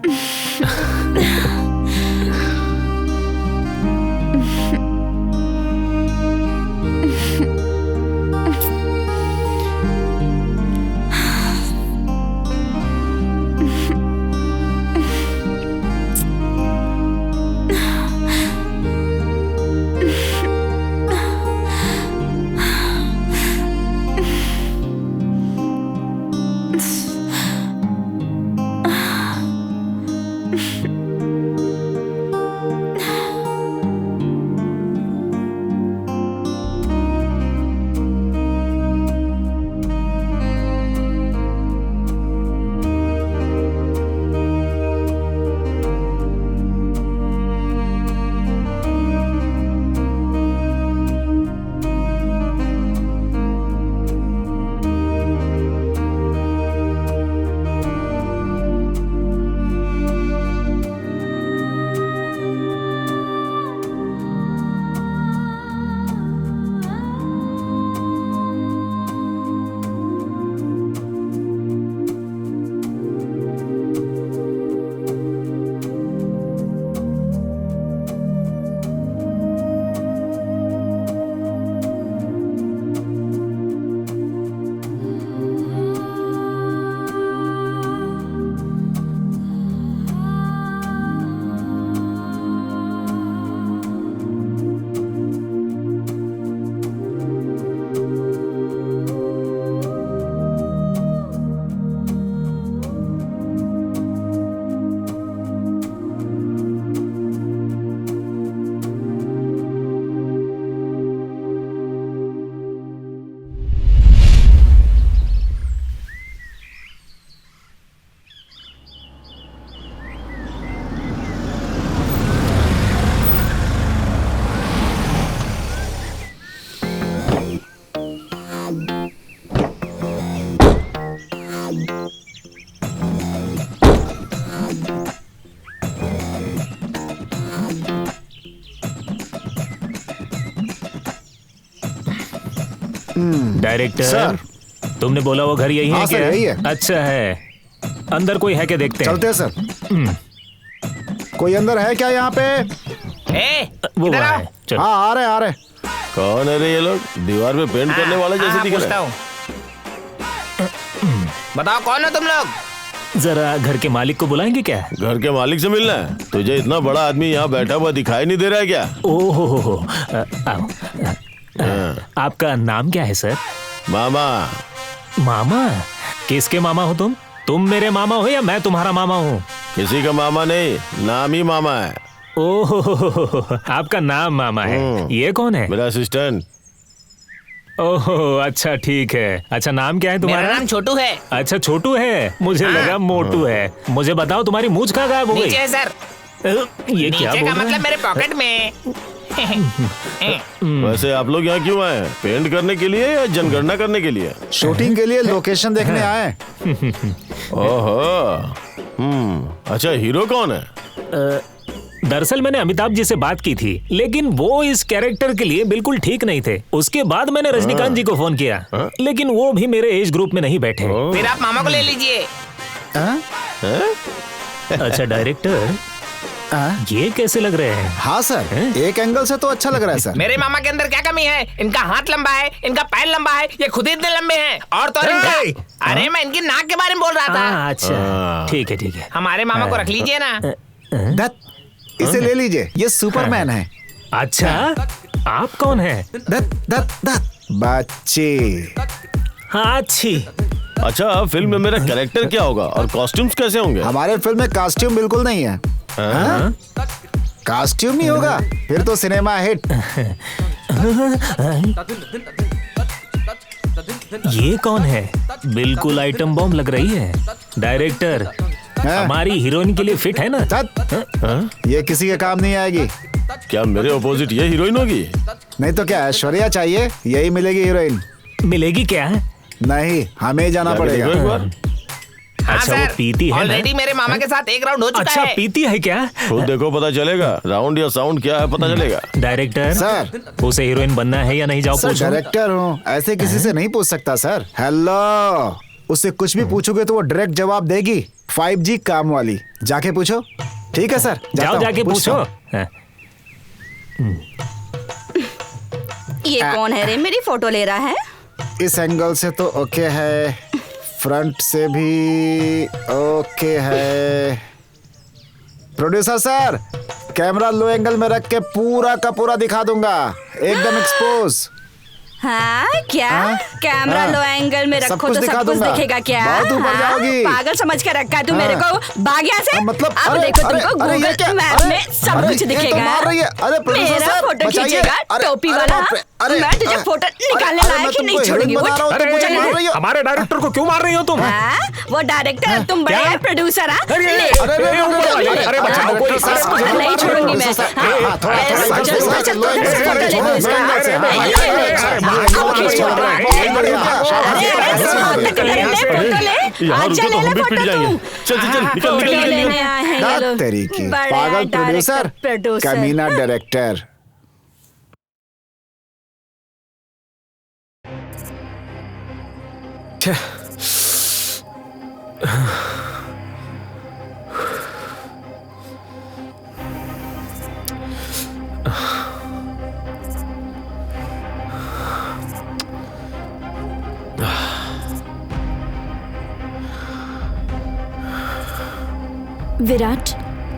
डायरेक्टर सर। तुमने बोला वो घर यही हाँ है सर, क्या? यही है। अच्छा है। अंदर कोई है क्या देखते हैं? चलते हैं सर। कोई अंदर है क्या यहाँ पे? ए, वो इधर वहाँ आओ। है। चलो। हाँ, आ रहे आ रहे। कौन है रे ये लोग? दीवार पे पेंट करने वाले जैसे दिख पूछता रहे हूँ। बताओ कौन हो तुम लोग? जरा घर के मालिक को बुलाएंगे क्या? हैं। घर के मालिक से मिलना है? तुझे इतना बड़ा आदमी यहाँ बैठा हुआ दिखाई नहीं दे रहा है क्या? ओहो हो, आओ। आपका नाम क्या है सर? मामा। मामा? किसके मामा हो तुम? तुम मेरे मामा हो या मैं तुम्हारा मामा हूँ? किसी का मामा नहीं, नाम ही मामा है। ओहो, आपका नाम मामा है। ये कौन है? मेरा असिस्टेंट। ओहो, अच्छा ठीक है। अच्छा नाम क्या है मेरा तुम्हारा? नाम छोटू है। अच्छा छोटू है, मुझे लगा मोटू है। मुझे बताओ तुम्हारी मूंछ कहाँ गायब हो गई? नीचे है सर। ये क्या नीचे बोल का रहा मतलब है? मेरे पॉकेट में। वैसे आप लोग यहाँ क्यों आए? पेंट करने के लिए या जनगणना करने के लिए? शूटिंग के लिए लोकेशन देखने आए। ओहो। अच्छा हीरो कौन है? दरअसल मैंने अमिताभ जी से बात की थी, लेकिन वो इस कैरेक्टर के लिए बिल्कुल ठीक नहीं थे। उसके बाद मैंने रजनीकांत जी को फोन किया, लेकिन वो भी मेरे एज ग्रुप में नहीं बैठे। फिर आप मामा को ले लीजिए। हाँ? अच्छा डायरेक्टर, हाँ? ये कैसे लग रहे हैं? हाँ सर, एक एंगल से तो अच्छा लग रहा है सर। मेरे मामा के अंदर क्या कमी है? इनका हाथ लंबा है, इनका पैर लंबा है, ये खुद ही इतने लंबे हैं। और तो और इनका... अरे मैं इनकी नाक के बारे में बोल रहा था। अच्छा ठीक है ठीक है। हमारे मामा को रख लीजिए ना। दत्त, इसे ले लीजिए, ये सुपरमैन है। अच्छा आप कौन है? दत्त दत्त दत्त बच्चे। हाँ अच्छी। अच्छा फिल्म में मेरा कैरेक्टर क्या होगा और कॉस्ट्यूम्स कैसे होंगे? हमारे फिल्म में कॉस्ट्यूम बिल्कुल नहीं है। हाँ? कॉस्ट्यूम नहीं होगा फिर तो सिनेमा हिट। ये कौन है? बिल्कुल आइटम बॉम्ब लग रही है। डायरेक्टर हमारी हीरोइन के लिए फिट है ना? दत्त, ये किसी के काम नहीं आएगी। क्या मेरे ऑपोजिट ये हीरोइन होगी? नहीं तो क्या ऐश्वर्या चाहिए, यही मिलेगी हीरोइन। मिलेगी क्या? नहीं, हमें जाना जाके पड़ेगा। देखो एक बार। हाँ अच्छा, वो सर, पीती है ना? ऑलरेडी मेरे मामा के साथ एक राउंड हो चुका अच्छा है। पीती है क्या? खुद देखो पता चलेगा। राउंड या साउंड क्या है पता चलेगा। Director sir. उसे हीरोइन बनना है या नहीं? जाओ सर पूछो। डायरेक्टर हूँ, ऐसे किसी से नहीं पूछ सकता सर। हेलो, उससे कुछ भी पूछोगे तो वो डायरेक्ट जवाब देगी। 5G काम वाली, जाके पूछो। ठीक है सर, जाता जाओ हूँ, जाके पूछता पूछो। हूँ। हाँ। ये कौन है रे? मेरी फोटो ले रहा है। इस एंगल से तो ओके है, फ्रंट से भी ओके है। प्रोड्यूसर सर, कैमरा लो एंगल में रख के पूरा का पूरा दिखा दूंगा, एकदम एक्सपोज। हाँ क्या? हाँ? कैमरा हाँ। लो एंगल में सब रखो कुछ तो दिखा सब कुछ दूंगा। दिखेगा क्या? बहुत ऊपर हाँ? जाओगी। पागल समझ के रखा है तू मेरे हाँ। को। भाग यहाँ से। मतलब अब अरे, देखो अरे, तुमको अरे, ये गूगल क्या? मैप अरे, में सब अरे, कुछ ये तो दिखेगा। मार रही है। अरे, प्रोड्यूसर मेरा साहब, फोटो बचाइए। खींचेगा अरे, टोपी अरे, वाला। बाप रे, अरे, मैं तुझे अरे, फोटो अरे, निकालने अरे, लायक मैं ही नहीं तुमको छोड़ूंगी। हीरोइन बना रहा हूँ, तुम मुझे मार रही हो। हमारे डायरेक्टर को क्यों मार रही हो तुम? हाँ? वो डायरेक्टर तुम बड़े क्या? प्रोड्यूसर। अरे, ले। अरे, बचाओ कोई। नहीं छोड़ूंगी मैं। हाँ, चल, चल, चल, फोटो ले तू इसका। यहाँ रुको तो हम भी पिट जाएंगे। चल चल चल निकल निकल निकल। तेरी की पागल प्रोड्यूसर, कमीना डायरेक्टर। विराट,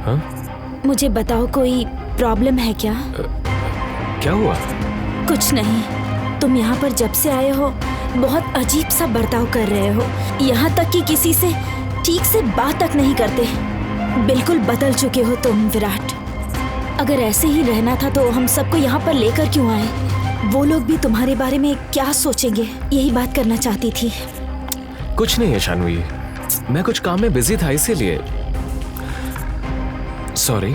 हाँ? मुझे बताओ कोई प्रॉब्लम है क्या? क्या हुआ? कुछ नहीं, तुम यहाँ पर जब से आए हो बहुत अजीब सा बर्ताव कर रहे हो। यहाँ तक कि किसी से ठीक से बात तक नहीं करते। बिल्कुल बदल चुके हो तुम विराट। अगर ऐसे ही रहना था तो हम सबको यहाँ पर लेकर क्यों आए? वो लोग भी तुम्हारे बारे में क्या सोचेंगे, यही बात करना चाहती थी। कुछ नहीं है शानवी, मैं कुछ काम में बिजी था इसीलिए। सॉरी।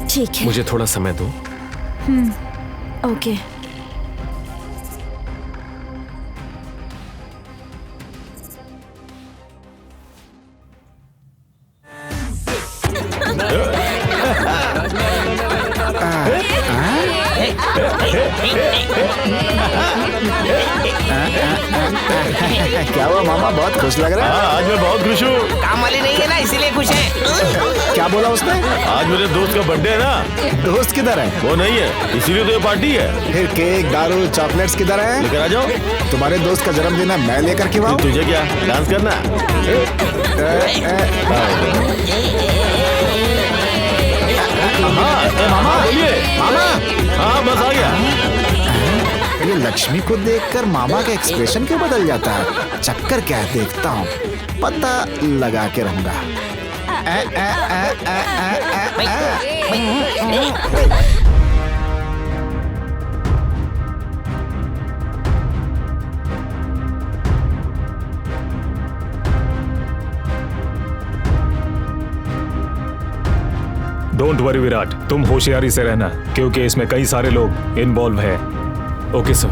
ठीक है। मुझे थोड़ा समय दो। ओके। क्या हुआ मामा, बहुत खुश लग रहा है? हाँ, आज मैं बहुत खुश हूँ। काम वाली नहीं है ना, इसीलिए खुश है। क्या बोला उसने? आज मेरे दोस्त का बर्थडे है ना। दोस्त किधर है? वो नहीं है, इसीलिए तो ये पार्टी है। फिर केक, दारू, चॉकलेट्स किधर है? लेकर आ जाओ। तुम्हारे दोस्त का जन्मदिन है, मैं लेकर क्यों आऊं? तुझे क्या डांस करना? मामा, बोलिए। मामा, हाँ बस आ गया। ये लक्ष्मी को देखकर मामा का एक्सप्रेशन क्यों बदल जाता है? चक्कर क्या है, देखता हूँ, पता लगा के रहूंगा। डोंट वरी विराट, तुम होशियारी से रहना क्योंकि इसमें कई सारे लोग इन्वॉल्व हैं। Okay sir.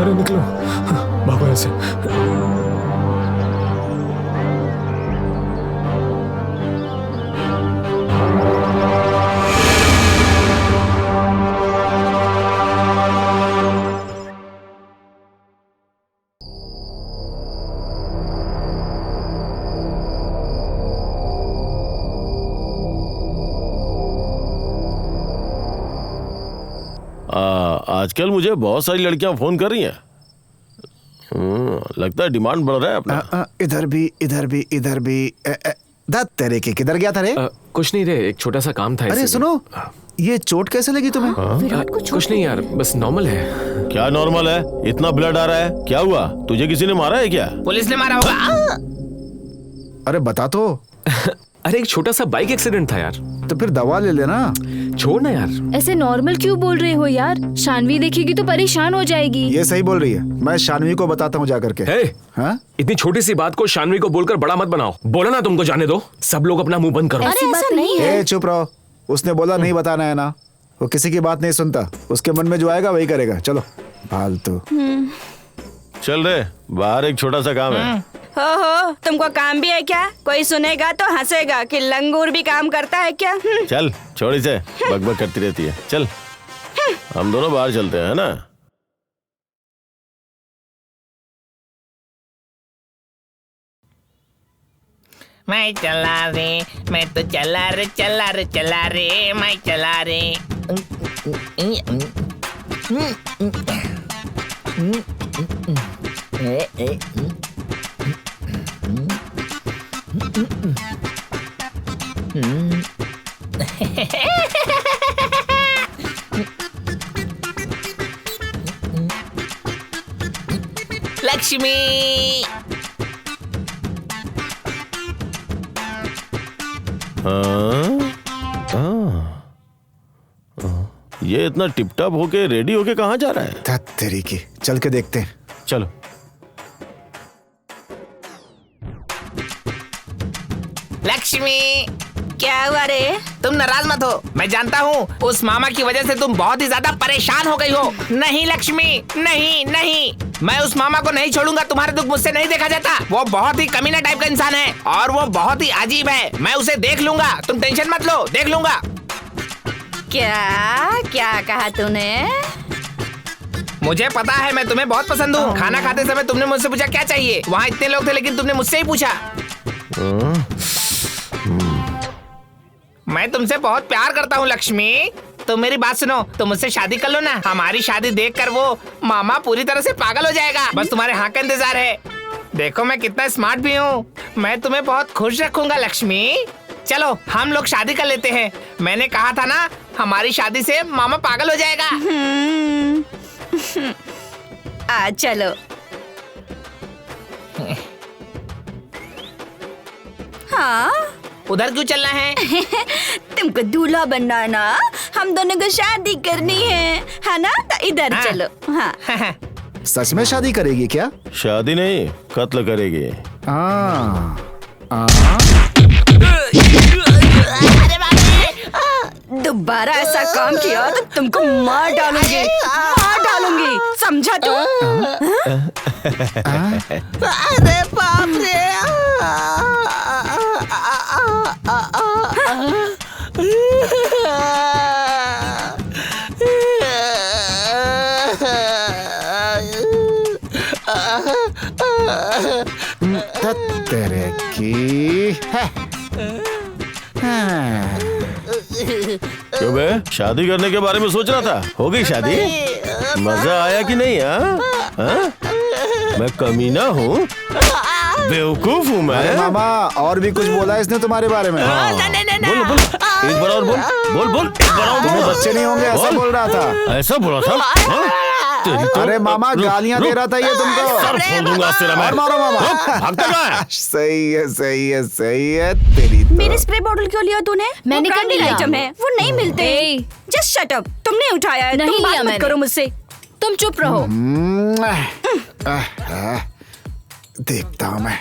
अरे निकलो, भागो यहाँ से। आजकल मुझे बहुत सारी लड़कियां फोन कर रही हैं। लगता है डिमांड बढ़ रहा है अपना। इधर भी इधर भी इधर भी। दत्त तेरे के किधर गया था रे? कुछ नहीं रे, एक छोटा सा काम था। अरे इसीलिए। सुनो, ये चोट कैसे लगी तुम्हें? कुछ नहीं यार, बस नॉर्मल है। क्या नॉर्मल है? इतना ब्लड आ रहा है, क्या हुआ? तुझे किसी ने मारा है क्या? पुलिस ने मारा होगा। अरे बता तो। अरे एक छोटा सा बाइक एक्सीडेंट था यार। तो फिर दवा ले लेना। छोड़ ना यार। ऐसे नॉर्मल क्यों बोल रहे हो यार? शानवी देखेगी तो परेशान हो जाएगी। ये सही बोल रही है, मैं शानवी को बताता हूँ जाकर के। हे, हाँ? इतनी छोटी सी बात को शानवी को बोलकर बड़ा मत बनाओ। बोला ना तुमको जाने दो। सब लोग अपना मुंह बंद करो। ऐसी बात नहीं है। ए चुप रहो, उसने बोला नहीं बताना है ना। वो किसी की बात नहीं सुनता, उसके मन में जो आएगा वही करेगा। चलो फालतू। चल रे, बाहर एक छोटा सा काम है। हो तुमको काम भी है क्या? कोई सुनेगा तो हंसेगा कि लंगूर भी काम करता है क्या? चल छोड़ इसे, बकबक करती रहती है। चल हम दोनों बाहर चलते हैं, है ना? मैं चला रे, मैं तो चला रे, चला रे, चला रे, मैं चला रे। लक्ष्मी। ये इतना टिपटॉप होके रेडी होके कहाँ जा रहा है? धत तेरी की, चल के देखते हैं। चलो। लक्ष्मी, क्या हुआ रे? तुम नाराज मत हो। मैं जानता हूँ उस मामा की वजह से तुम बहुत ही ज्यादा परेशान हो गई हो। नहीं लक्ष्मी, नहीं नहीं, मैं उस मामा को नहीं छोड़ूंगा। तुम्हारे दुख मुझसे नहीं देखा जाता। वो बहुत ही कमीना टाइप का इंसान है और वो बहुत ही अजीब है। मैं उसे देख लूंगा, तुम टेंशन मत लो, देख लूंगा। क्या क्या कहा तूने? मुझे पता है मैं तुम्हें बहुत पसंद हूँ। खाना खाते समय तुमने मुझसे पूछा क्या चाहिए। वहाँ इतने लोग थे लेकिन तुमने मुझसे ही पूछा। मैं तुमसे बहुत प्यार करता हूँ लक्ष्मी। तुम मेरी बात सुनो, तुम मुझसे शादी कर लो ना। हमारी शादी देखकर वो मामा पूरी तरह से पागल हो जाएगा। बस तुम्हारे हाँ का इंतजार है। देखो मैं कितना स्मार्ट भी हूँ। मैं तुम्हें बहुत खुश रखूंगा लक्ष्मी। चलो हम लोग शादी कर लेते हैं। मैंने कहा था ना, हमारी शादी से मामा पागल हो जाएगा। आ चलो। हाँ उधर क्यों चलना है? तुमको दूल्हा बनना है ना, हम दोनों को शादी करनी है ना? तो इधर हाँ। चलो। हाँ सच में शादी करेगी क्या? शादी नहीं, कत्ल करेगी। दोबारा ऐसा काम किया तो तुमको मार डालूंगी, समझा तू? अरे बाप रे। तेरे की क्यों बे, शादी करने के बारे में सोच रहा था? हो गई शादी? मजा आया कि नहीं? हाँ? मैं कमीना हूँ, बेवकूफ हूँ मैं। अरे मामा, और भी कुछ बोला इसने तुम्हारे बारे में? बोल बोल, एक बार और बोल, बोल बोल, एक बार और तुम्हें बोल। बच्चे नहीं होंगे ऐसा बोल रहा था। ऐसा बोला था? हाँ? तेरी तो- अरे मामा, रुक, गालियां रुक, दे रहा था ये तुमको। सर फोड़ दूंगा आज तेरा मैं। और मारो मामा। रुक, भागता कहाँ है? सही है सही है सही है तेरी तो। मेरे स्प्रे बॉटल क्यों लिया तूने? मैंने वो क्यों ब्रांडेड लिया? आइटम है, वो नहीं मिलते। जस्ट शट अप, तुमने उठाया है। नहीं तुम बात लिया मत मैंने। करो मुझसे। तुम चुप रहो। देखता हूँ मैं।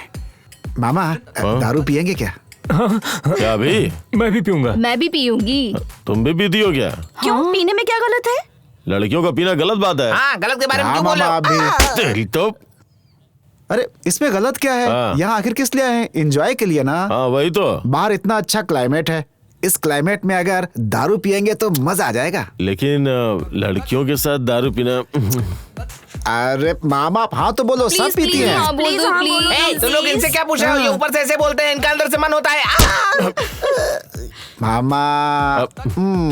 मामा, दारू पियेंगे क्या? क्या अभी? मैं भी पीऊंगा। मैं भी पीऊंगी। तुम भी पीती हो क्या? क्यों? पीने में क्या गलत है? लड़कियों का पीना गलत बात है। हाँ, गलत के बारे में हाँ क्यों बोल मामा, रहे आप हो? भी। तेरी तो। अरे इसमें गलत क्या है? हाँ। यहाँ आखिर किस लिए आए हैं? एंजॉय के लिए ना। हाँ वही तो। बाहर इतना अच्छा क्लाइमेट है, इस क्लाइमेट में अगर दारू पियेंगे तो मजा आ जाएगा। लेकिन लड़कियों के साथ दारू पीना। अरे मामा, हाँ तो बोलो, सब पीती हैं। हाँ बोल दो हाँ, प्लीज। बोलो। ए, तुम लोग इनसे क्या पूछ रहे हो? ये ऊपर से ऐसे बोलते हैं, इनका अंदर से मन होता है। मामा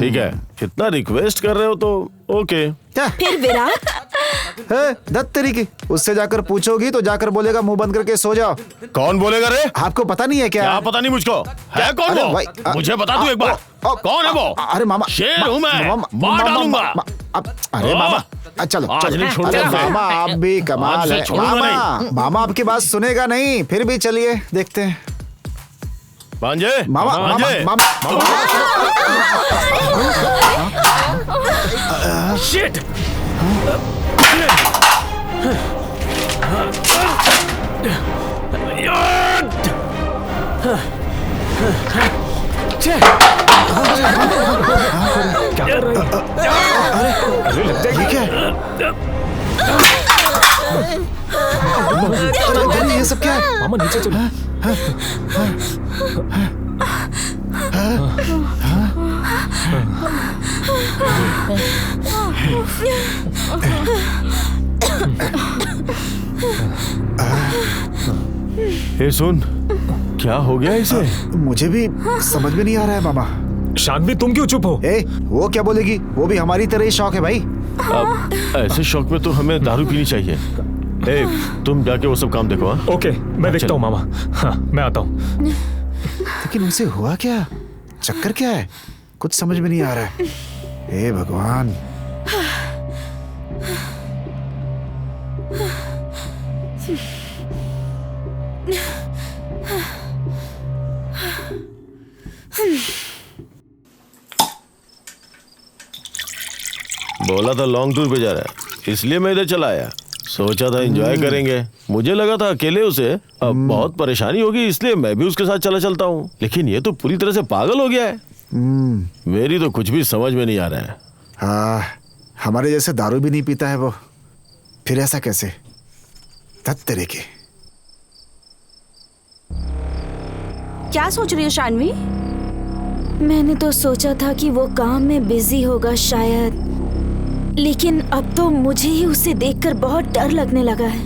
ठीक है, इतना रिक्वेस्ट कर रहे हो तो ओके। फिर विराट, धत तेरी की, उससे जाकर पूछोगी तो जाकर बोलेगा मुंह बंद करके सो जाओ। कौन बोलेगा रे? आपको पता नहीं है क्या? क्या पता नहीं मुझको? है कौन अरे वो? भाई, मुझे बता तू एक बार, कौन है वो? अरे मामा, शेर हूँ मैं, मार डालूंगा। अरे मामा, चलो आज चलो। नहीं छोड़ूंगा अरे मैं। मामा आप भी आज कमाल से है। छोड़ूंगा मामा मामा आपकी बात सुनेगा नहीं, फिर भी चलिए देखते हैं। भांजे, मामा मामा भांजे। मामा शिट! क्या कर रहे हैं? अरे लगता है ये क्या है? ये सब क्या है? मामा नीचे चलो। ए सुन, क्या हो गया इसे? मुझे भी समझ में नहीं आ रहा है मामा। शानवी तुम क्यों चुप हो? वो क्या बोलेगी? वो भी हमारी तरह ही शौक है भाई। अब ऐसे शौक में तो हमें दारू पीनी चाहिए। ए, तुम जाके वो सब काम देखो। हाँ? ओके, मैं देखता हूँ मामा। हाँ, मैं आता हूँ। लेकिन उनसे हुआ क्या? चक्कर क्या है? कुछ समझ में नहीं आ रहा है। हे भगवान। बोला था लॉन्ग टूर पे जा रहा है, इसलिए मैं इधर चला आया। सोचा था एंजॉय करेंगे। मुझे लगा था अकेले उसे अब बहुत परेशानी होगी, इसलिए मैं भी उसके साथ चला चलता हूँ। लेकिन ये तो पूरी तरह से पागल हो गया है। मेरी तो कुछ भी समझ में नहीं आ रहा है। हाँ, हमारे जैसे दारू भी नहीं पीता है वो, फिर ऐसा कैसे? धत तेरे के। क्या सोच रही हो शानवी? मैंने तो सोचा था कि वो काम में बिजी होगा शायद, लेकिन अब तो मुझे ही उसे देखकर बहुत डर लगने लगा है।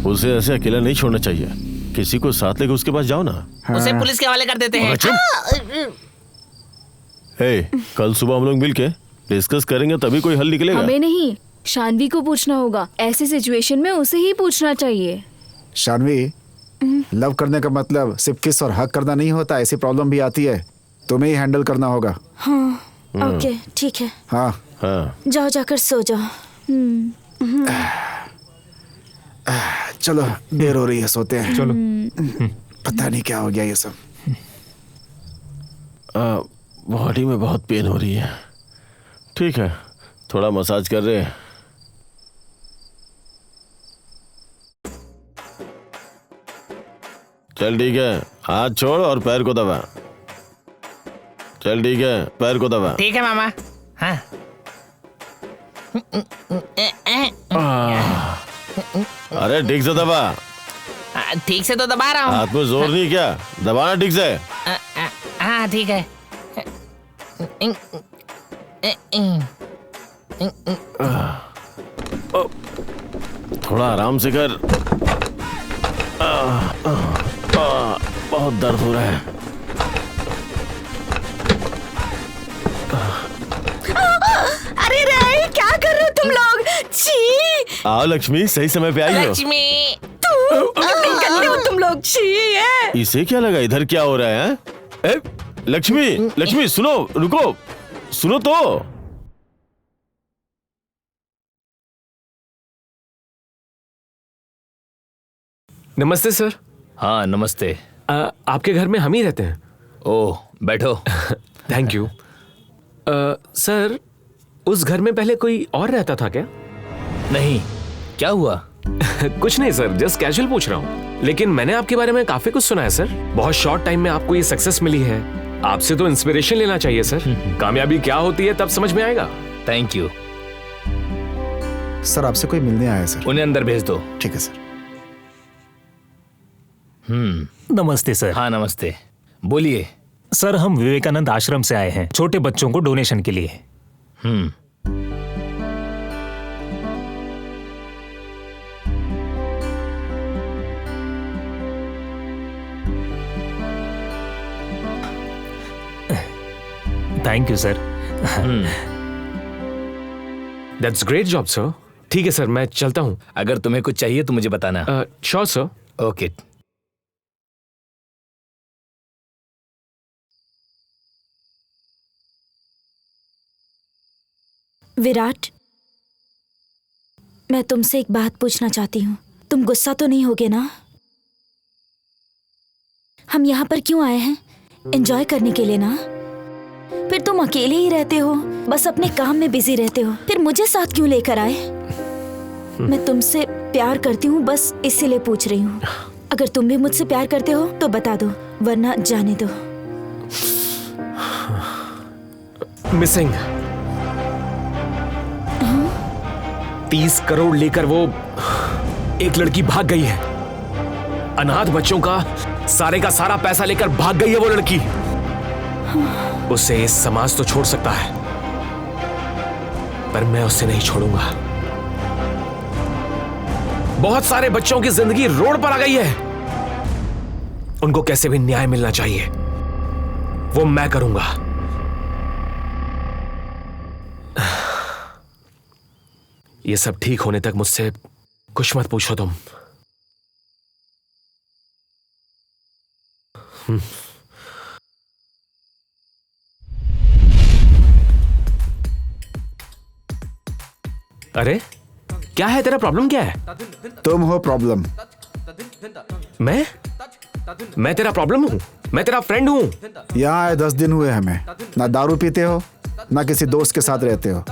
उसे ऐसे अकेला नहीं छोड़ना चाहिए। किसी को साथ लेकर उसके पास जाओ ना। उसे पुलिस के हवाले कर देते हैं। हे, कल सुबह हम लोग मिलके डिस्कस करेंगे, तभी कोई हल निकलेगा। हमें नहीं, शानवी को पूछना होगा। ऐसी सिचुएशन में उसे ही पूछना चाहिए। शानवी, लव करने का मतलब सिर्फ किस और हक करना नहीं होता। ऐसी प्रॉब्लम भी आती है, तुम्हें ही हैंडल करना होगा। हाँ, ओके ठीक है। हाँ हाँ, जाओ जाकर सो जाओ। चलो, देर हो रही है, सोते हैं। चलो। पता नहीं क्या हो गया ये सब। बॉडी में बहुत पेन हो रही है। ठीक है, थोड़ा मसाज कर रहे हैं। चल ठीक है, हाथ छोड़ और पैर को दबा। चल ठीक है, पैर को दबा। ठीक है मामा। हाँ। अरे ठीक से दबा। ठीक से तो दबा रहा हूँ। हाथ में जोर नहीं, क्या दबाना ठीक से। हाँ ठीक है। थोड़ा आराम से कर। बहुत दर्द हो रहा है। अरे रे, क्या कर रहे हो तुम लोग? छी! आओ लक्ष्मी, सही समय पे आई हो। लक्ष्मी, नहीं करते हो तुम लोग। छी है। इसे क्या लगा इधर क्या हो रहा है? ए, लक्ष्मी, लक्ष्मी सुनो, रुको, सुनो तो। नमस्ते सर। हाँ नमस्ते। आपके घर में हम ही रहते हैं। ओह, बैठो। Thank you. सर, उस घर में पहले कोई और रहता था क्या? नहीं, क्या हुआ? कुछ नहीं सर, जस्ट कैजुअल पूछ रहा हूँ। लेकिन मैंने आपके बारे में काफी कुछ सुना है सर। बहुत शॉर्ट टाइम में आपको ये सक्सेस मिली है। आपसे तो इंस्पिरेशन लेना चाहिए सर। कामयाबी क्या होती है तब समझ में आएगा। Thank you. सर, आपसे कोई मिलने आया है सर। उन्हें अंदर भेज दो। ठीक है सर। नमस्ते सर। हाँ नमस्ते, बोलिए। सर, हम विवेकानंद आश्रम से आए हैं, छोटे बच्चों को डोनेशन के लिए। Thank you sir. That's great job sir. ठीक है सर, मैं चलता हूँ। अगर तुम्हें कुछ चाहिए तो मुझे बताना। Sure sir. ओके। विराट, मैं तुमसे एक बात पूछना चाहती हूँ। तुम गुस्सा तो नहीं होगे ना? हम यहाँ पर क्यों आए हैं? एंजॉय करने के लिए ना? फिर तुम अकेले ही रहते हो, बस अपने काम में बिजी रहते हो, फिर मुझे साथ क्यों लेकर आए? मैं तुमसे प्यार करती हूँ, बस इसीलिए पूछ रही हूँ। अगर तुम भी मुझसे प्यार करते हो तो बता दो, वरना जाने दो। मिसिंग 30 करोड़ लेकर वो एक लड़की भाग गई है। अनाथ बच्चों का सारा पैसा लेकर भाग गई है वो लड़की। उसे इस समाज तो छोड़ सकता है, पर मैं उसे नहीं छोड़ूंगा। बहुत सारे बच्चों की जिंदगी रोड पर आ गई है। उनको कैसे भी न्याय मिलना चाहिए, वो मैं करूंगा। ये सब ठीक होने तक मुझसे कुछ मत पूछो तुम। अरे क्या है तेरा प्रॉब्लम? क्या है? तुम हो प्रॉब्लम। मैं तेरा प्रॉब्लम हूं? मैं तेरा फ्रेंड हूं। यहाँ आए 10 दिन हुए हमें। ना दारू पीते हो, ना किसी दोस्त के साथ रहते हो,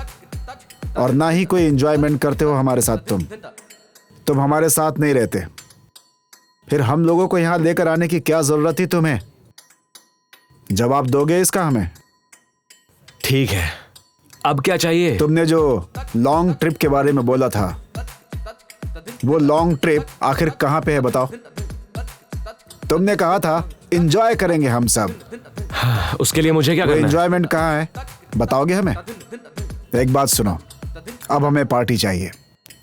और ना ही कोई एंजॉयमेंट करते हो हमारे साथ। तुम हमारे साथ नहीं रहते, फिर हम लोगों को यहाँ लेकर आने की क्या जरूरत थी तुम्हें? जवाब दोगे इसका हमें? ठीक है, अब क्या चाहिए? तुमने जो लॉन्ग ट्रिप के बारे में बोला था, वो लॉन्ग ट्रिप आखिर कहाँ पे है बताओ? तुमने कहा था एंजॉय करेंगे हम सब। उसके लिए मुझे क्या करना है? एंजॉयमेंट कहाँ है बताओगे हमें? एक बात सुनो, अब हमें पार्टी चाहिए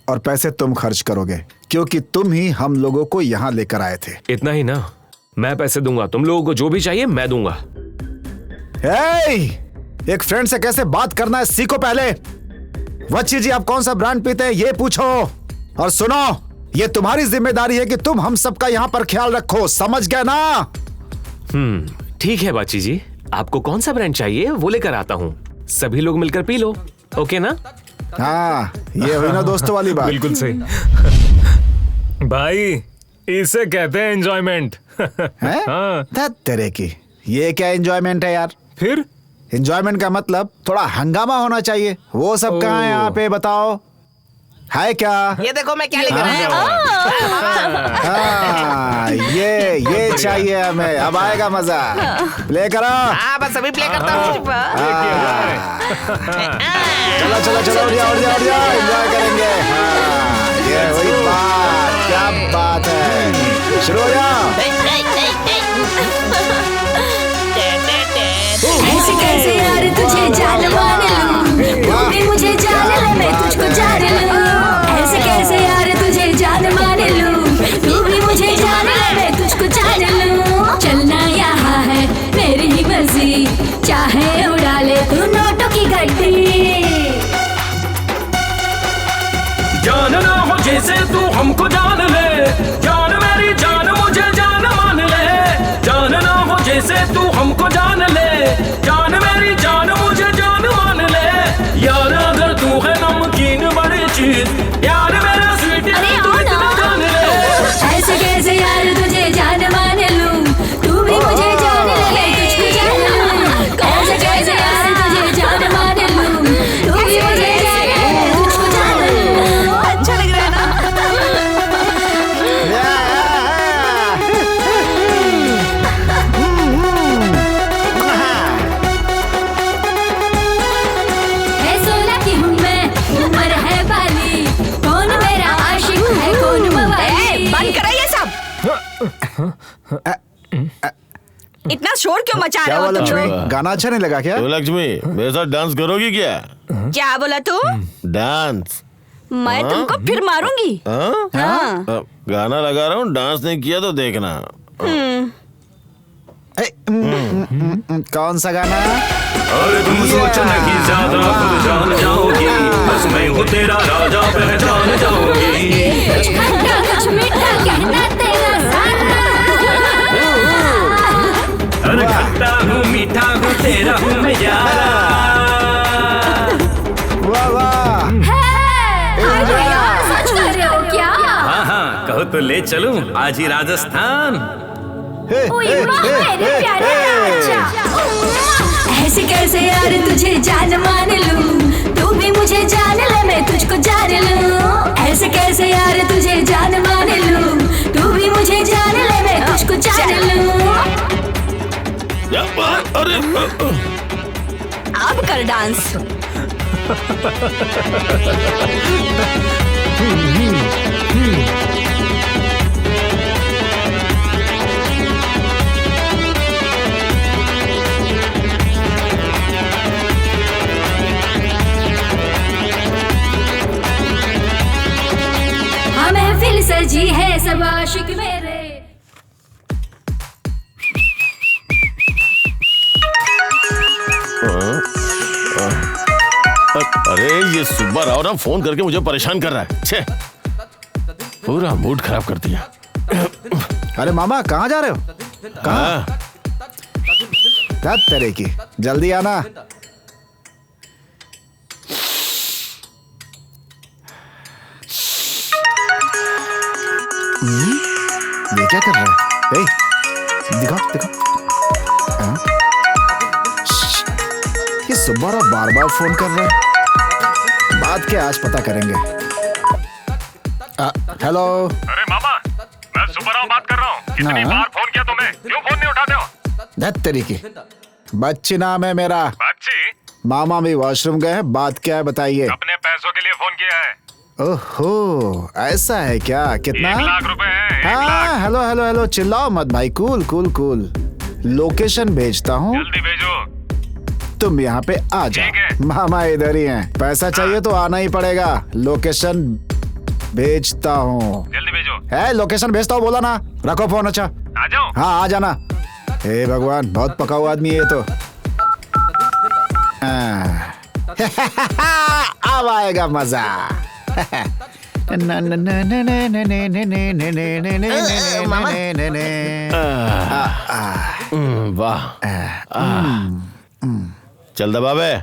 और पैसे तुम खर्च करोगे, क्योंकि तुम ही हम लोगों को यहाँ लेकर आए थे। इतना ही ना? मैं पैसे दूंगा, तुम लोगों को जो भी चाहिए मैं दूंगा। एक फ्रेंड से कैसे बात करना है सीखो पहले। वच्ची जी, आप कौन सा ब्रांड पीते हैं ये पूछो। और सुनो, ये तुम्हारी जिम्मेदारी है कि तुम हम सबका यहाँ पर ख्याल रखो, समझ गए ना? ठीक है बाची जी, आपको कौन सा ब्रांड चाहिए वो लेकर आता हूँ। सभी लोग मिलकर पी लो, ओके ना? हाँ, ये हुई ना दोस्तों वाली बात। बिल्कुल सही। भाई, इसे कहते हैं एंजॉयमेंट। हैं? तेरे की, ये क्या एंजॉयमेंट है यार? फिर एंजॉयमेंट का मतलब थोड़ा हंगामा होना चाहिए। वो सब कहाँ है यहाँ पे बताओ? है क्या? ये देखो मैं क्या लेकर आया हूँ। हाँ, ये चाहिए हमें। अब आएगा मजा। प्ले करो। हाँ, बस अभी प्ले करता हूँ। चलो चलो चलो, उठ जाओ एंजॉय करेंगे। हाँ, ये वही बात, क्या बात है। शुरू हो जाओ। ऐसे कैसे यार तुझे जान मान लूं, तू भी मुझे जान ले, मैं तुझको जान लूं। ऐसे कैसे यार तुझे जान मान लूं, तू भी मुझे जान ले, मैं तुझको जान लूं। चलना यहाँ है मेरी ही मर्जी, चाहे उड़ा ले तू नोटों की गड्डी। जानना हो जैसे तू हमको जान ले, जान मेरी जान मुझे जान मान ले। जानना हो जैसे तू हमको जान ले, जान मेरी जान मुझे जान मान ले। यार अगर तू है नमकीन बड़ी चीज, यार मेरा स्वीट तू इतना जान ले। ऐसे कैसे यार तुझे जान मान लूं, तू भी मुझे जान ले, मैं तुझको जान लूं। ऐसे कैसे यार तुझे जान मान लूं, तू भी मुझे जान ले, मैं तुझको जान लूं। अच्छा लग रहा है ना? है 16 की हूँ मैं, उम्र है बाली, कौन मेरा आशिक है कौन मवाली। बंद करा ये सब। इतना शोर क्यों मचा रहे क्या हो हुआ तुम लक्ष्मी? लोग? गाना अच्छा नहीं लगा क्या? तो लक्ष्मी, मेरे साथ डांस करोगी क्या? क्या बोला तू? डांस? मैं तुमको फिर मारूंगी। हाँ। गाना लगा रहा हूँ, डांस नहीं किया तो देखना। कौन सा गाना? अरे तुम सोचने की ज्यादा खुद जान जाओगी, बस मैं हूँ तेरा राजा पहचान तो ले चलूं आज ही राजस्थान। ओए माँ, मेरे प्यारे राजा। ऐसे कैसे यार तुझे जान मान लूं, तू भी मुझे जान ले मैं तुझको जान लूं। ऐसे कैसे यार तुझे जान मान लूं, तू भी मुझे जान ले मैं तुझको जान लूं। अरे अब कर डांस। हाँ महफिल सजी है सब आशिक मेरे। अरे ये सुब्बा राव ना फोन करके मुझे परेशान कर रहा है। छे, पूरा मूड खराब कर दिया। अरे मामा कहाँ जा रहे हो? कहाँ? क्या तेरे की, जल्दी आना। ये क्या कर रहा है? दिखाओ दिखाओ। हाँ? ये सुब्बा राव बार बार फोन कर रहे हैं। बात क्या आज पता करेंगे। हेलो। अरे मामा, मैं सुब्बाराव बात कर रहा हूँ। कितनी बार फोन किया तुम्हें, क्यों फोन नहीं उठाते हो? धत तेरी की, बच्ची नाम है मेरा। बच्ची? मामा भी वॉशरूम गए हैं, बात क्या है बताइए। अपने पैसों के लिए फोन किया है। ओहो, ऐसा है क्या? कितना? 1 लाख रुपए हैं। 1 हाँ, लाख। हेलो हेलो हेलो, चिल्लाओ मत भाई। कूल कूल कूल, लोकेशन भेजता हूँ, जल्दी भेजो। तुम यहाँ पे आ ठीक जाओ। है। मामा इधर ही हैं। पैसा चाहिए तो आना ही पड़ेगा। लोकेशन भेजता हूँ। जल्दी भेजो। है, लोकेशन भेजता हूँ बोला ना। रखो फोन। अच्छा आ जाओ। हाँ आ जाना। हे भगवान, बहुत पका हुआ आदमी है ये तो। अब आएगा मजा। वाह। चल दबावे।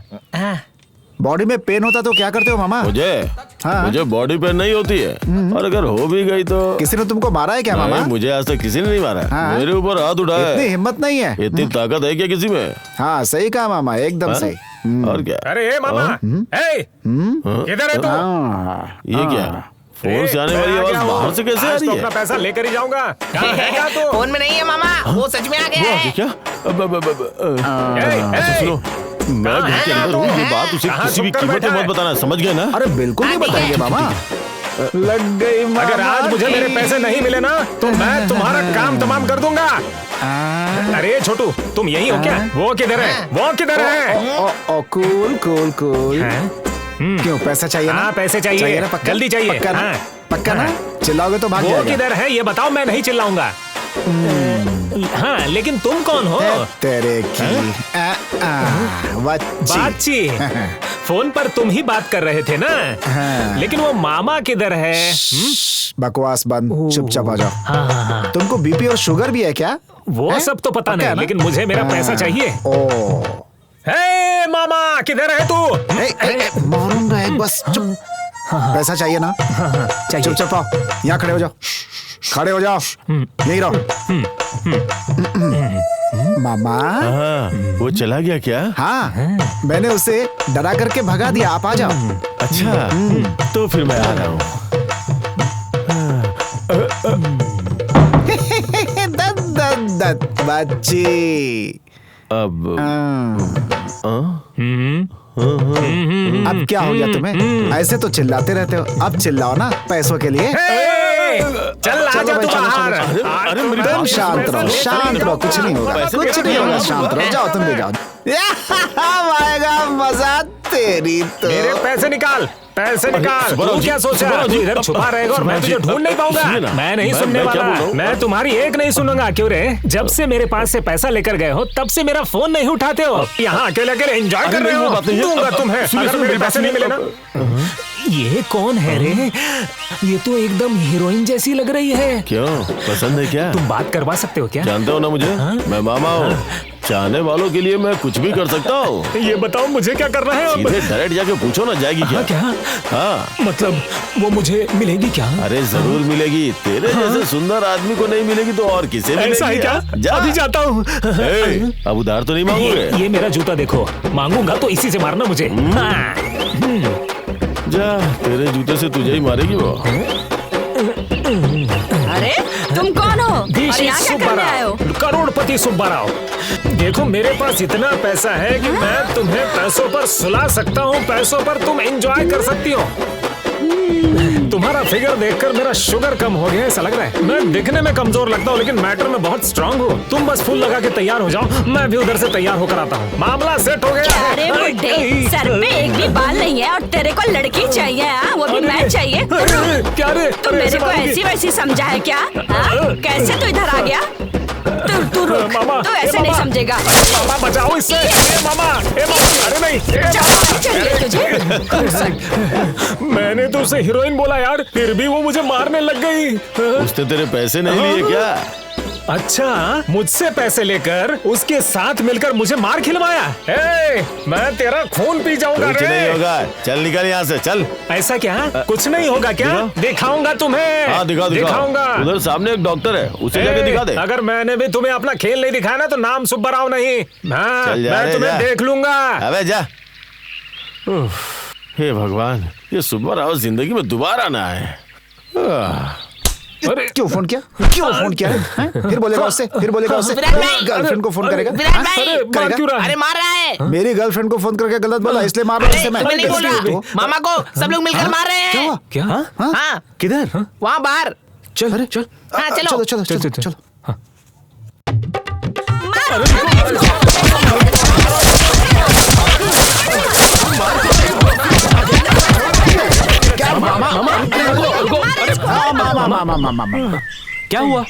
बॉडी में पेन होता तो क्या करते हो मामा? मुझे बॉडी पेन नहीं होती है, और अगर हो भी गई तो। किसी ने तुमको मारा है क्या मामा? मुझे आज तक किसी ने नहीं मारा। हाँ? मेरे ऊपर हाथ उठाया। इतनी हिम्मत नहीं है। इतनी ताकत है क्या किसी में? हाँ सही कहा मामा, एकदम हाँ? सही। और क्या? अरे ए मामा, किधर है तू? ये क्या? फोन से आने वाली आवाज बाहर से कैसे आ रही है? अपना पैसा लेकर ही जाऊंगा। कहाँ है क्या तू? फोन में नहीं है मामा, वो सच में आ गया है। क्या? सुनो, मैं घर के अंदर हूँ, ये बात उसे किसी भी कीमत पे मत बताना, समझ गए ना? अरे बिल्कुल नहीं बताएंगे मामा। लग गई मामा। अगर आज मुझे मेरे पैसे नहीं मिले ना तो मैं तुम्हारा काम तमाम कर दूंगा। अरे छोटू, तुम यही हो क्या? वो किधर है? वो किधर है? Cool cool cool. क्यों, पैसा चाहिए ना? हाँ पैसे चाहिए ना? पक्का? जल्दी चाहिए। पक्का ना? हाँ। पक्का ना? चिल्लाओगे तो भाग वो जाएगा। किधर है ये बताओ, मैं नहीं चिल्लाऊंगा। हाँ लेकिन तुम कौन हो? तेरे की बाची। फोन पर तुम ही बात कर रहे थे ना? हाँ। लेकिन वो मामा किधर है? बकवास बंद, चुपचाप आ जाओ। हाँ। तुमको बीपी और शुगर भी है क्या? वो सब तो पता नहीं, लेकिन मुझे मेरा पैसा चाहिए। ओ हे मामा, किधर है तू? मारूंगा एक, बस चुप। पैसा चाहिए ना? चाहिए। चुपचाप आओ, यहाँ खड़े हो जाओ। खड़े हो जाओ, यही रहो। मामा। वो चला गया क्या? हाँ, मैंने उसे डरा करके भगा दिया। आप आ जाओ। अच्छा, तो फिर मैं आ रहा हूँ। बच्ची। अब क्या हो गया तुम्हें? ऐसे तो चिल्लाते रहते हो, अब चिल्लाओ ना पैसों के लिए। चल आजा तू बाहर। अरे मेरी तुम बात शांत रहो, शांत रहो, कुछ नहीं होगा, कुछ नहीं होगा, शांत रहो। जाओ तुम भी जाओ। आएगा मजा तेरी तो। मेरे पैसे निकाल, पैसे निकाल। तू क्या सोचा तू इधर छुपा रहेगा और मैं तुझे ढूंढ नहीं पाऊंगा? मैं नहीं सुनने वाला, मैं तुम्हारी एक नहीं सुनूंगा। क्यों रे? जब से मेरे पास से पैसा लेकर गए हो तब से मेरा फोन नहीं उठाते हो। यहाँ अकेले अकेले एंजॉय कर रहे हो। दूंगा तुम्हें अगर मेरे पैसे नहीं मिले ना। ये कौन है रे? ये तो एकदम हीरोइन जैसी लग रही है। क्यों, पसंद है क्या? तुम बात करवा सकते हो क्या? जानते हो ना मुझे, मैं मामा हूँ। चाहने वालों के लिए मैं कुछ भी कर सकता हूँ। ये बताओ मुझे क्या करना है अब? सीधे डायरेक्ट जाके पूछो ना, जाएगी क्या? क्या? हाँ, मतलब वो मुझे मिलेगी क्या? अरे जरूर मिलेगी। तेरे जैसे सुंदर आदमी को नहीं मिलेगी तो और किसे मिलेगी? ऐसा है क्या? जा। अभी जाता हूँ। अब उधार तो नहीं मांगोगे? ये मेरा जूता देखो, मांगूंगा तो इसी से मारना मुझे। हाँ। जा, तेरे जूते से तुझे ही मारेगी वो। अरे तुम कौन हो और यहाँ क्या करने आए हो? करोड़पति सुब्बा राव। देखो मेरे पास इतना पैसा है कि मैं तुम्हें पैसों पर सुला सकता हूँ, पैसों पर तुम एंजॉय कर सकती हो। तुम्हारा फिगर देखकर मेरा शुगर कम हो गया ऐसा लग रहा है। मैं दिखने में कमजोर लगता हूँ लेकिन मैटर में बहुत स्ट्रांग हूँ। तुम बस फूल लगा के तैयार हो जाओ, मैं भी उधर से तैयार होकर आता हूँ। मामला सेट हो गया है। अरे बुड्ढे, सर पे एक भी बाल नहीं है और तेरे को लड़की चाहिए? वो भी मैं चाहिए? क्या रे? तू मेरे को ऐसी वैसी समझा है क्या? कैसे तू इधर आ गया? तू रुक, तू ऐसे नहीं समझेगा। मामा बचाओ इससे। मामा, अरे नहीं। चाहिए तुझे? मैंने तो उसे हीरोइन बोला यार, फिर भी वो मुझे मारने लग गई। उसने तेरे पैसे नहीं लिए क्या? अच्छा, मुझसे पैसे लेकर उसके साथ मिलकर मुझे मार खिलवाया। मैं तेरा खून पी जाऊंगा। कुछ नहीं होगा, चल निकल यहाँ से, चल। ऐसा क्या? कुछ नहीं होगा क्या? दिखाऊंगा तुम्हें। हाँ दिखाऊंगा। उधर सामने एक डॉक्टर है, उसे जाके दिखा दे। अगर मैंने भी तुम्हें अपना खेल नहीं दिखाया ना तो नाम सुब्बा राव नहीं। मैं तुम्हें देख लूंगा। अबे जा। हे भगवान, ये सुब्बा राव जिंदगी में दोबारा ना आए। अरे क्यों फोन किया? क्यों फोन किया है? फिर बोलेगा उससे, गर्लफ्रेंड को फोन करेगा? अरे मार रहा है। मेरी गर्लफ्रेंड को फोन करके गलत बोला इसलिए मार रहा हूं। मैं नहीं बोल रहा, मामा को सब लोग मिलकर मार रहे हैं। क्या? हाँ, किधर? वहाँ बाहर। चल, अरे चल, हाँ चलो चलो। मामा क्या हुआ?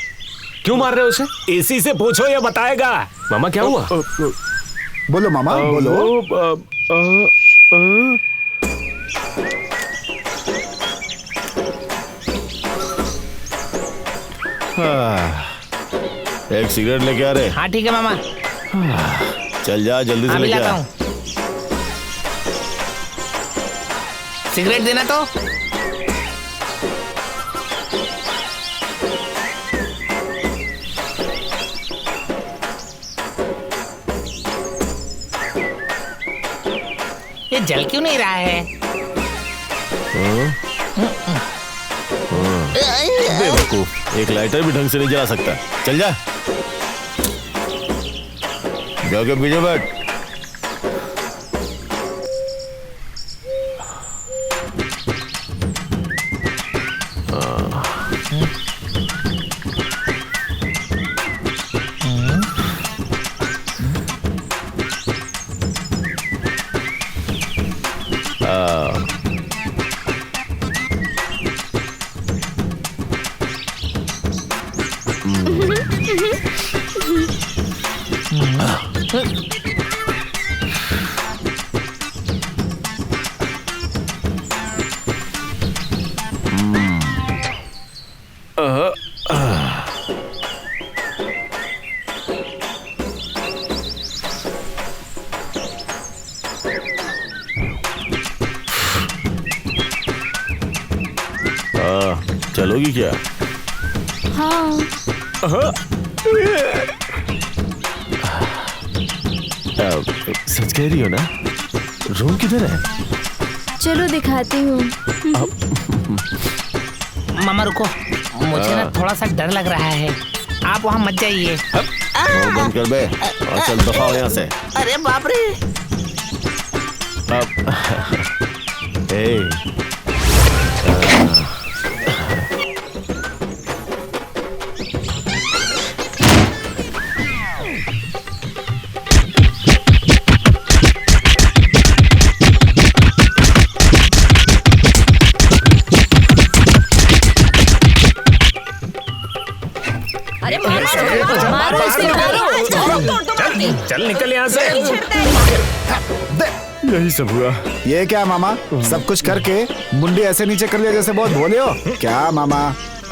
क्यों मार रहे हो उसे? इसी से पूछो ये बताएगा। मामा क्या हुआ? बोलो मामा, बोलो। एक सिगरेट लेके आ रहे? हाँ ठीक है मामा। चल जा, जल्दी से लेके आ। सिगरेट देना तो। ये जल क्यों नहीं रहा है? बेवकूफ, एक लाइटर भी ढंग से नहीं जला सकता। चल जा, जाके पीछे बैठ। चलोगी क्या? हाँ। सच कह रही हो ना? रूम किधर है? चलो दिखाती हूँ। मामा रुको, मुझे ना थोड़ा सा डर लग रहा है। आप वहाँ मत जाइए। बंद कर बे और चल दफा हो यहाँ से। अरे बाप रे। चल निकल यहाँ से। यही सब हुआ। ये क्या मामा, सब कुछ करके मुंडी ऐसे नीचे कर लिया जैसे बहुत भोले हो क्या मामा?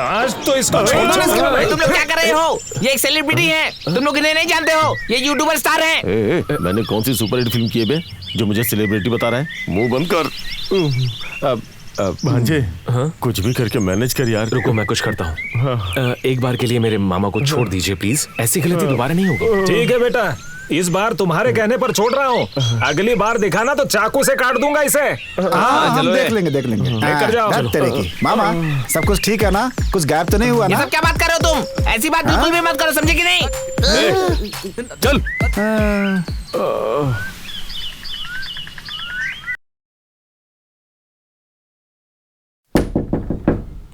आज तो इसको तुम लोग क्या कर रहे हो? ये एक सेलिब्रिटी है, तुम लोग इन्हें नहीं जानते हो, ये यूट्यूबर स्टार हैं। मैंने कौन सी सुपर हिट फिल्म की है बे जो मुझे सेलिब्रिटी बता रहा है? मुंह बंद कर। भांजे, कुछ भी करके मैनेज कर यार। रुको मैं कुछ करता हूँ। एक बार के लिए मेरे मामा को छोड़ दीजिए प्लीज, ऐसी गलती दोबारा नहीं होगी। ठीक है बेटा, इस बार तुम्हारे कहने पर छोड़ रहा हूँ, अगली बार दिखाना तो चाकू से काट दूंगा इसे। हम देख लेंगे लेकर जाओ। तेरे की मामा, सब कुछ ठीक है ना? कुछ गैप तो नहीं हुआ ये ना? सब क्या बात कर रहे हो तुम? ऐसी बात बिल्कुल भी मत करो, समझे कि नहीं? चल।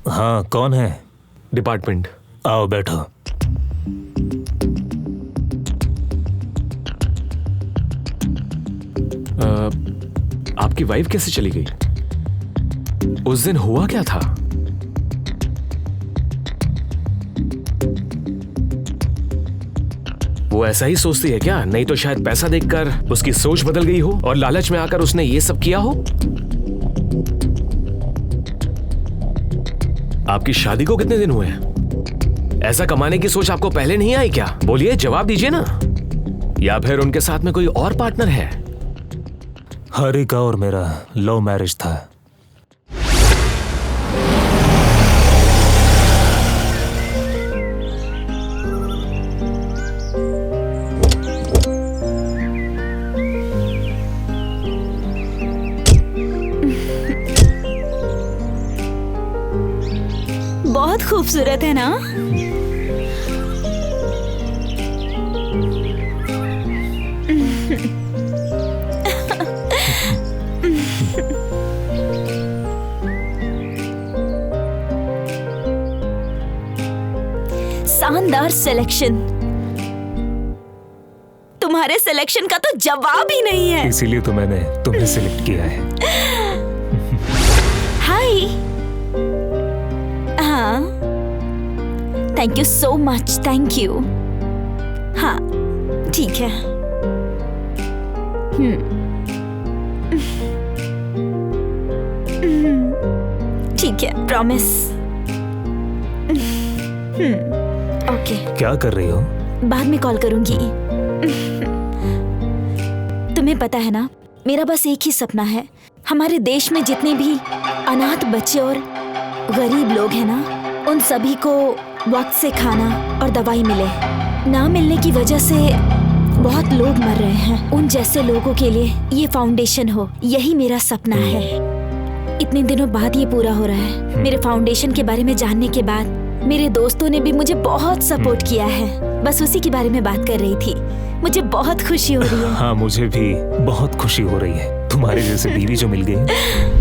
हाँ, कौन है? डिपार्टमेंट। आओ बैठो। आपकी वाइफ कैसे चली गई? उस दिन हुआ क्या था? वो ऐसा ही सोचती है क्या? नहीं तो शायद पैसा देखकर उसकी सोच बदल गई हो और लालच में आकर उसने ये सब किया हो। आपकी शादी को कितने दिन हुए हैं? ऐसा कमाने की सोच आपको पहले नहीं आई क्या? बोलिए, जवाब दीजिए ना। या फिर उनके साथ में कोई और पार्टनर है? हरि का और मेरा लव मैरिज था। बहुत खूबसूरत है ना? शानदार सिलेक्शन। तुम्हारे सिलेक्शन का तो जवाब ही नहीं है। इसीलिए तो मैंने तुम्हें सिलेक्ट किया है। हाय। हाँ, thank you so much, thank you. हाँ ठीक है। ठीक है, प्रॉमिस। ओके। क्या कर रही हो? बाद में कॉल करूंगी। तुम्हें पता है ना, मेरा बस एक ही सपना है, हमारे देश में जितने भी अनाथ बच्चे और गरीब लोग हैं ना, उन सभी को वक्त से खाना और दवाई मिले। ना मिलने की वजह से बहुत लोग मर रहे हैं। उन जैसे लोगों के लिए ये फाउंडेशन हो, यही मेरा सपना है। इतने दिनों बाद ये पूरा हो रहा है। मेरे फाउंडेशन के बारे में जानने के बाद मेरे दोस्तों ने भी मुझे बहुत सपोर्ट किया है। बस उसी के बारे में बात कर रही थी। मुझे बहुत खुशी हो रही है। हाँ, मुझे भी बहुत खुशी हो रही है, तुम्हारे जैसे बीवी जो मिल गई।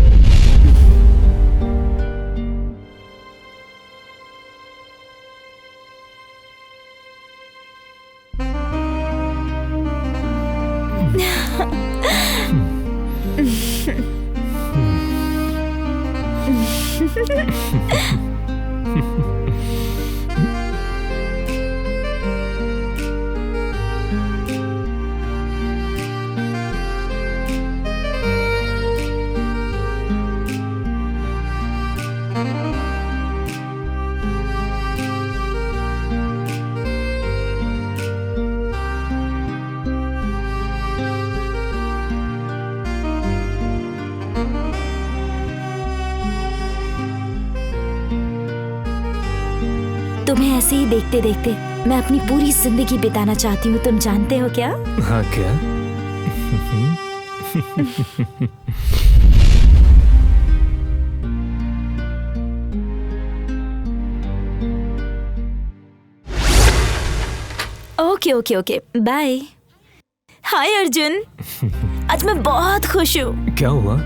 तुम्हें ऐसे ही देखते देखते मैं अपनी पूरी जिंदगी बिताना चाहती हूँ, तुम जानते हो क्या? हाँ, क्या? Okay okay okay, bye. Hi Arjun, आज मैं बहुत खुश हूँ। क्या हुआ?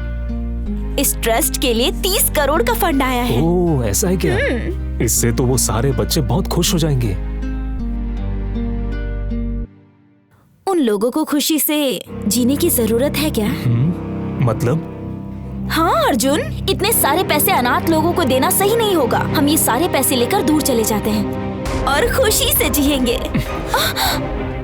इस ट्रस्ट के लिए 30 करोड़ का फंड आया है। ओह, ऐसा है क्या? इससे तो वो सारे बच्चे बहुत खुश हो जाएंगे। उन लोगों को खुशी से जीने की जरूरत है क्या? मतलब? हाँ अर्जुन, इतने सारे पैसे अनाथ लोगों को देना सही नहीं होगा। हम ये सारे पैसे लेकर दूर चले जाते हैं और खुशी से जिएंगे।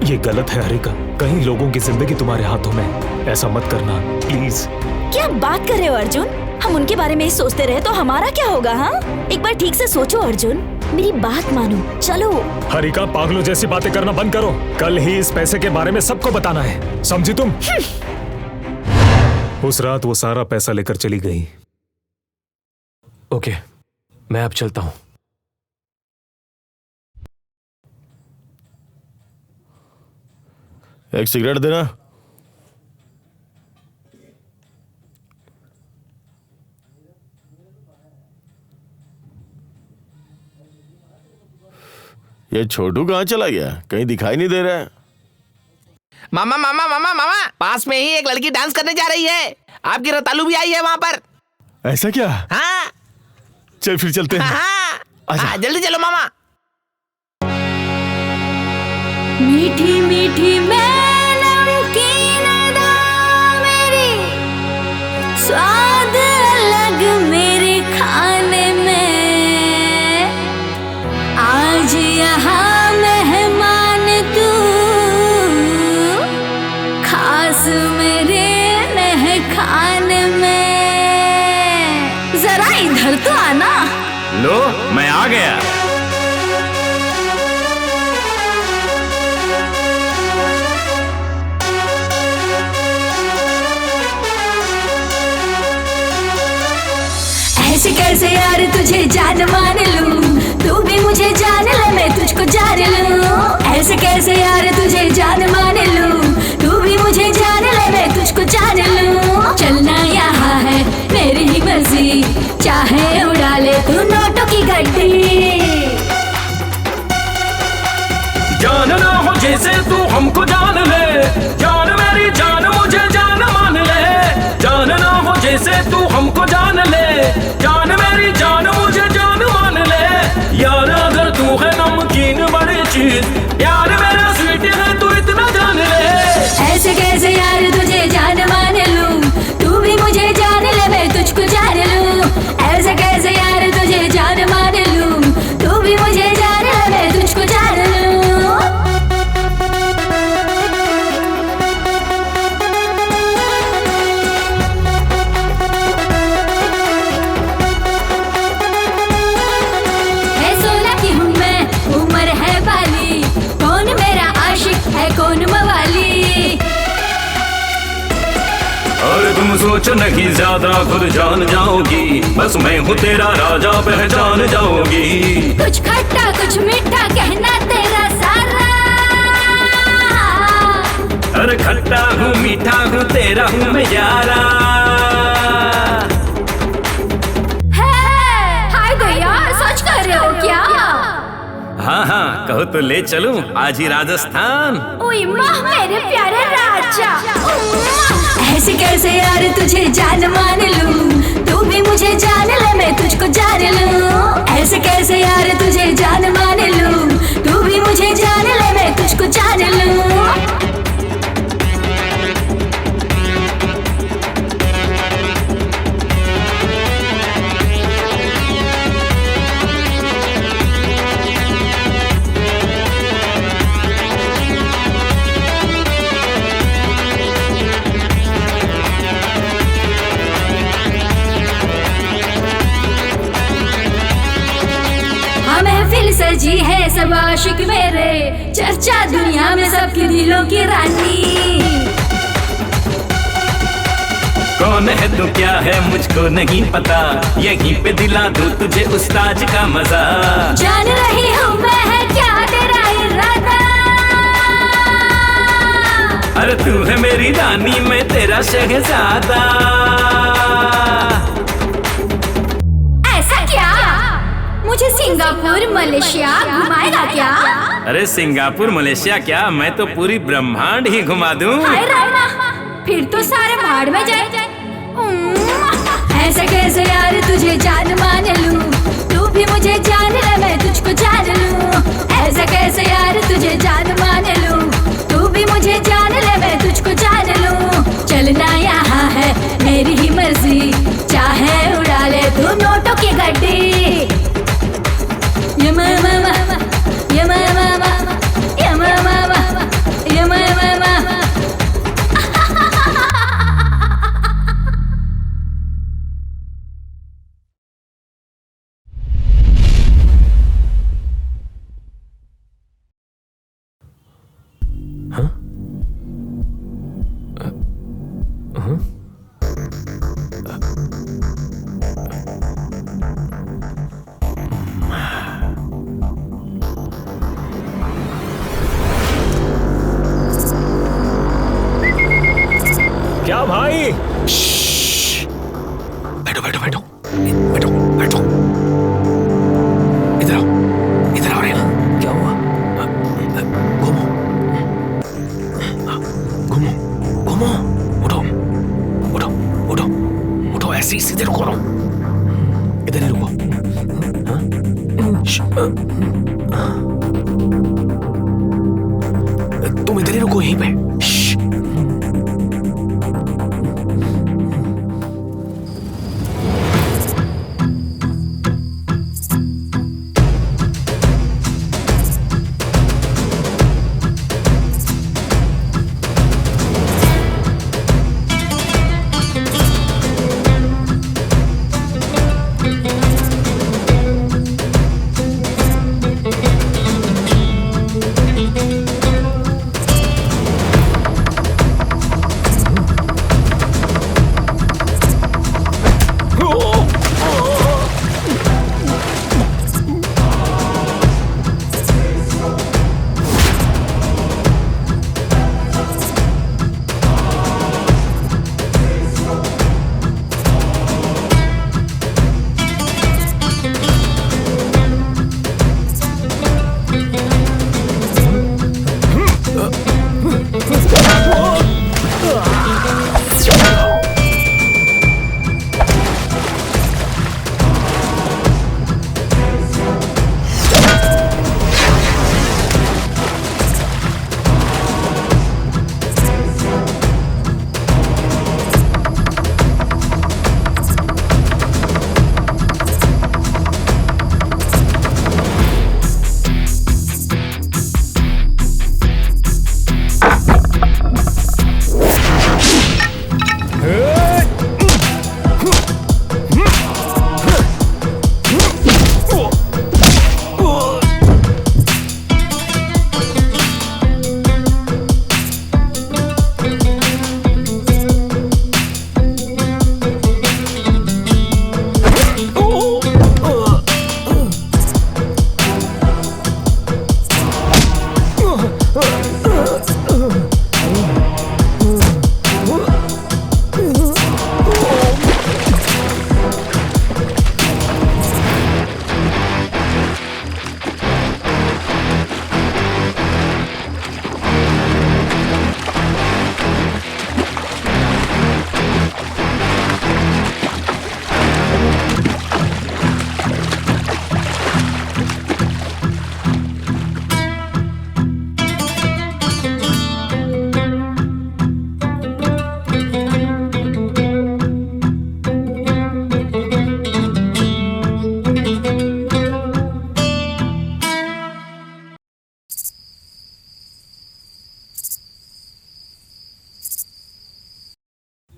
ये गलत है हरिका, कहीं लोगों की जिंदगी तुम्हारे हाथों में। ऐसा मत करना प्लीज। क्या बात कर रहे हो अर्जुन? हम उनके बारे में ही सोचते रहे तो हमारा क्या होगा? हाँ, एक बार ठीक से सोचो अर्जुन, मेरी बात मानो, चलो। हरिका, पागलों जैसी बातें करना बंद करो। कल ही इस पैसे के बारे में सबको बताना है, समझी तुम? उस रात वो सारा पैसा लेकर चली गई। ओके, मैं अब चलता हूं। एक सिगरेट देना। ये छोटू कहाँ चला गया? कहीं दिखाई नहीं दे रहा है। मामा मामा मामा मामा, पास में ही एक लड़की डांस करने जा रही है। आपकी रतालू भी आई है वहाँ पर। ऐसा क्या? हाँ चल फिर चलते हैं। हाँ, आजा। हाँ, जल्दी चलो मामा। मीठी मीठी मैं नमकीन अदा मेरी, स्वाद अलग मेरे खाने में। आज यहाँ मेहमान तू, खास मेरे खाने में। जरा इधर तो आना। लो, मैं आ गया। ऐसे कैसे यार तुझे जान मान लूं, तू भी मुझे जान ले मैं तुझको जान लूं। ऐसे कैसे यार तुझे जान मान लूं, तू भी मुझे जान ले मैं तुझको जान लूं। चलना यहाँ है मेरी ही मर्जी, चाहे उड़ा ले तू नोटों की गड्डी। जानना हो जैसे तू हमको जान ले, जान मेरी जान मुझे जान मान ले। जानना हो जैसे तू हमको जान ले, जान मेरी जान मुझे जान मान ले। यार अगर तू है नमकीन बड़ी चीज, यार मेरा स्वीट है तू इतना जान ले। ऐसे कैसे यार तुझे जान मान लूं, तू भी मुझे जान ले मैं तुझको जान लूं। ऐसे कैसे यार तुझे जान मान लूं, तू भी मुझे जान ले मैं तुझको जान लूं। तुम सोचो नहीं ज्यादा खुद जान जाओगी, बस मैं हूँ तेरा राजा पहचान जाओगी। कुछ खट्टा कुछ मीठा कहना तेरा सारा, अरे खट्टा हूँ मीठा हूँ तेरा हूँ मैं यारा। हाय भैया, सच कर रहे हो क्या? हाँ हाँ, कहो तो ले चलूं आज ही राजस्थान। ओए माँ मेरे प्यारे राजा। ऐसे कैसे यार तुझे जान मान लूं, तू भी मुझे जान ले मैं तुझको जान लूं। ऐसे कैसे यार तुझे जान मान लूं, तू भी मुझे जान ले मैं तुझको जान लूं। सजी है सब आशिक मेरे, चर्चा दुनिया में सबके दिलों की रानी। कौन है तू क्या है मुझको नहीं पता, यहीं पे दिला दूं तुझे उस ताज का मजा। जान रही हूँ मैं है क्या तेरा इरादा, अरे तू है मेरी रानी मैं तेरा शहजादा। ऐसा क्या मुझे सिंगापुर मलेशिया घुमाएगा क्या? अरे सिंगापुर मलेशिया क्या, मैं तो पूरी ब्रह्मांड ही घुमा दूं। हाय रामा, फिर तो सारे भाड़ में जाए। ऐसे कैसे यार तुझे जान मान लूं, तू भी मुझे जान ले मैं तुझको जान लूं। ऐसे कैसे यार तुझे जान मान लूं, तू भी मुझे जान ले मैं तुझको जान लूं। चलना यहाँ है मेरी ही मर्जी, चाहे उड़ा ले तू नोटों की गड्डी। यमा मामा यमा मामा यमा मामा यमा मामा। भाई। बैठो बैठो बैठो बैठो बैठो। इधर आओ, इधर आओ। क्या हुआ? घूमो घूमो घूमो। उठो उठो उठो उठो, ऐसे ही सीधे रुको। इधर ही रुको। तुम इधर ही रुको, यहीं पे।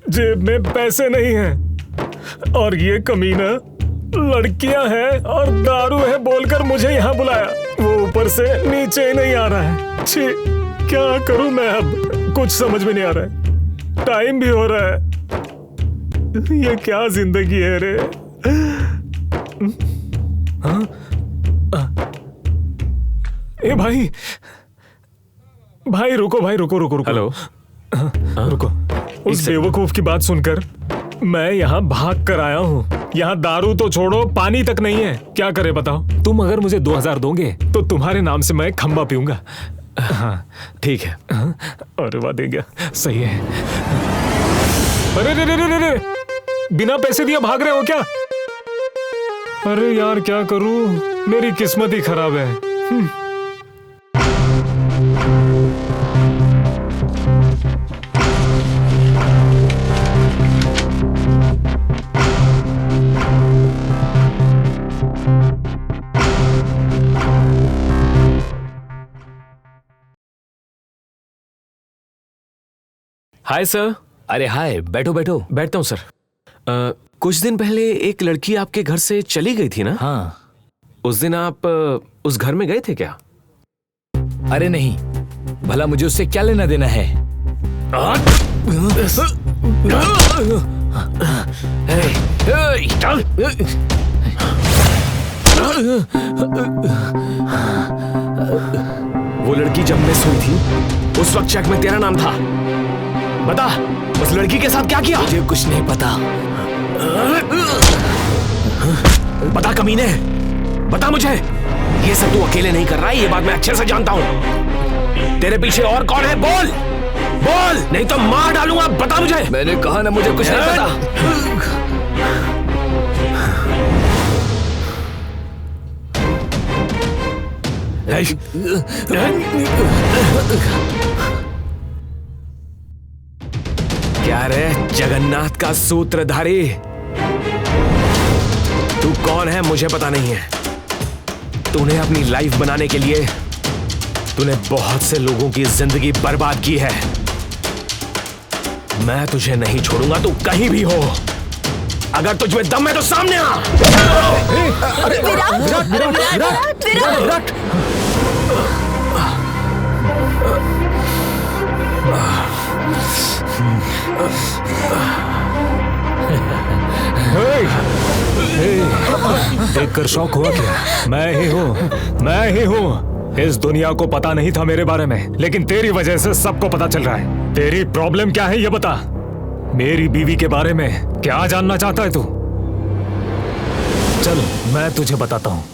जेब में पैसे नहीं हैं और ये कमीना लड़कियां हैं और दारू है बोलकर मुझे यहाँ बुलाया। वो ऊपर से नीचे ही नहीं आ रहा है। छी, क्या करूं मैं अब? कुछ समझ में नहीं आ रहा है। टाइम भी हो रहा है। ये क्या जिंदगी है रे? हाँ? ए भाई, भाई रुको, भाई रुको रुको रुको। हेलो। रुको। उस बेवकूफ की बात सुनकर मैं यहाँ भाग कर आया हूँ। यहाँ दारू तो छोड़ो, पानी तक नहीं है। क्या करे बताओ? तुम अगर मुझे 2000 दोगे तो तुम्हारे नाम से मैं खंबा पीऊंगा। हाँ ठीक है। अरे वाह, दे गया। सही है। अरे रे रे रे रे, बिना पैसे दिए भाग रहे हो क्या? अरे यार क्या करूं, मेरी किस्मत ही खराब है। Hi sir. अरे हाय, बैठो बैठो। बैठता हूँ सर। कुछ दिन पहले एक लड़की आपके घर से चली गई थी ना? हाँ। उस दिन आप उस घर में गए थे क्या? अरे नहीं, भला मुझे उससे क्या लेना देना है? वो लड़की जब मिस हुई थी उस वक्त चेक में तेरा नाम था। बता, उस लड़की के साथ क्या किया? मुझे कुछ नहीं पता। बता कमीने, बता मुझे। ये सब तू अकेले नहीं कर रहा है, ये बात मैं अच्छे से जानता हूँ। तेरे पीछे और कौन है? बोल बोल, नहीं तो मार डालूंगा। बता मुझे। मैंने कहा ना, मुझे कुछ नहीं पता। क्या रे जगन्नाथ का सूत्रधारी, तू कौन है मुझे पता नहीं है। तूने अपनी लाइफ बनाने के लिए तूने बहुत से लोगों की जिंदगी बर्बाद की है। मैं तुझे नहीं छोड़ूंगा, तू कहीं भी हो। अगर तुझ में दम है तो सामने आ। अरे विराट, देखकर शौक हुआ क्या? मैं ही हूँ। इस दुनिया को पता नहीं था मेरे बारे में, लेकिन तेरी वजह से सबको पता चल रहा है। तेरी प्रॉब्लम क्या है ये बता। मेरी बीवी के बारे में क्या जानना चाहता है तू? चल मैं तुझे बताता हूँ।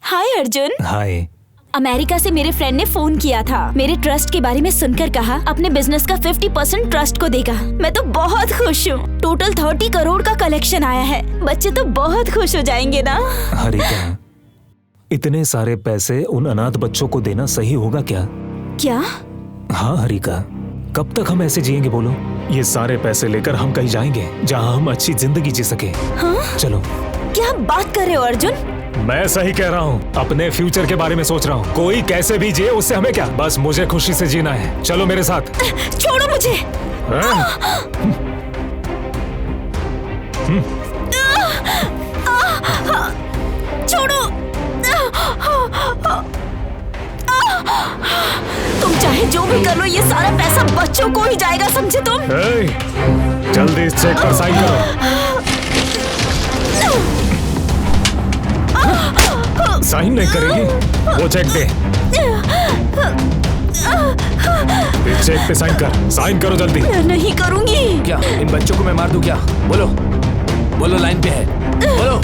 हाय अर्जुन। हाय। अमेरिका से मेरे फ्रेंड ने फोन किया था। मेरे ट्रस्ट के बारे में सुनकर कहा अपने बिजनेस का 50% ट्रस्ट को देगा। मैं तो बहुत खुश हूँ। टोटल 30 करोड़ का कलेक्शन आया है। बच्चे तो बहुत खुश हो जाएंगे ना। हरिका, इतने सारे पैसे उन अनाथ बच्चों को देना सही होगा क्या? क्या? हाँ हरिका, कब तक हम ऐसे जिएंगे बोलो? ये सारे पैसे लेकर हम कहीं जाएंगे जहाँ हम अच्छी जिंदगी जी सके। हाँ? चलो। क्या बात कर रहे हो अर्जुन? मैं सही कह रहा हूँ। अपने फ्यूचर के बारे में सोच रहा हूँ। कोई कैसे भी जिए उससे हमें क्या, बस मुझे खुशी से जीना है। चलो मेरे साथ। छोड़ो मुझे। छोड़ो। तुम चाहे जो भी कर लो, ये सारा पैसा बच्चों को ही जाएगा, समझे तुम? जल्दी इस चेक पर साइन करो। साइन नहीं करेगी? वो चेक दे। इस चेक पे साइन कर। साइन करो जल्दी। मैं नहीं करूंगी। क्या इन बच्चों को मैं मार दूं क्या? बोलो बोलो, लाइन पे है, बोलो।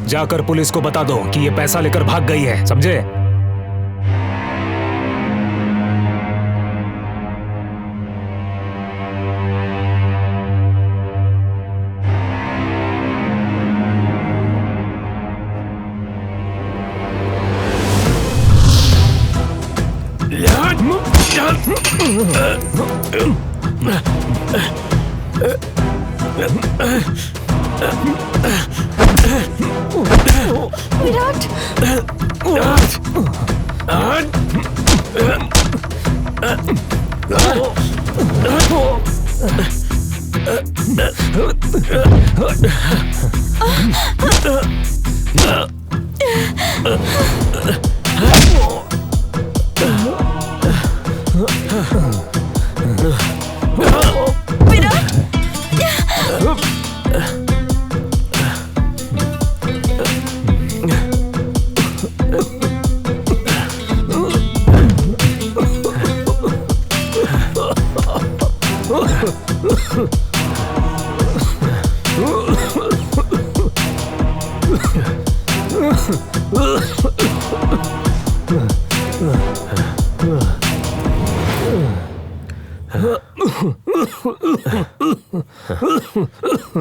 जाकर पुलिस को बता दो कि ये पैसा लेकर भाग गई है, समझे?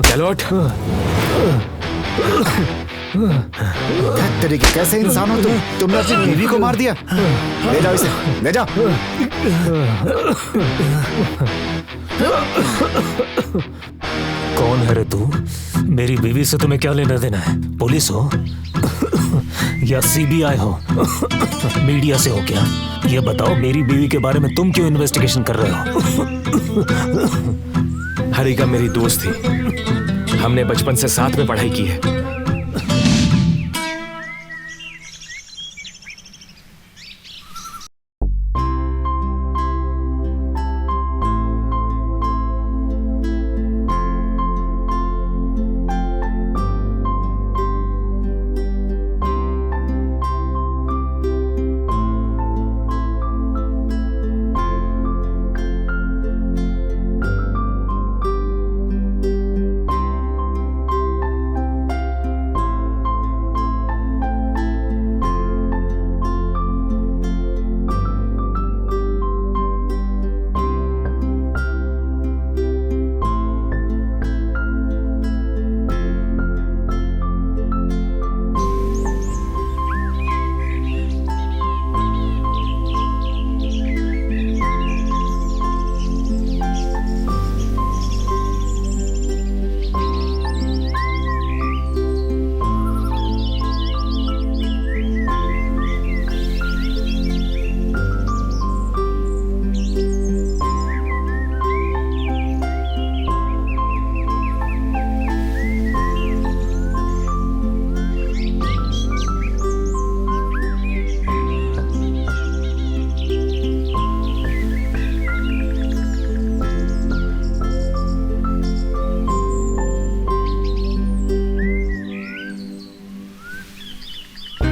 चलो उठ। तरीके कैसे इंसान हो तुम? तुमने अपनी बीवी को मार दिया। ले जाओ इसे, ले जाओ। कौन है रे तू? मेरी बीवी से तुम्हें क्या लेना देना है? पुलिस हो? या सीबीआई हो, मीडिया से हो क्या? ये बताओ, मेरी बीवी के बारे में तुम क्यों इन्वेस्टिगेशन कर रहे हो? हरिका मेरी दोस्त थी, हमने बचपन से साथ में पढ़ाई की है।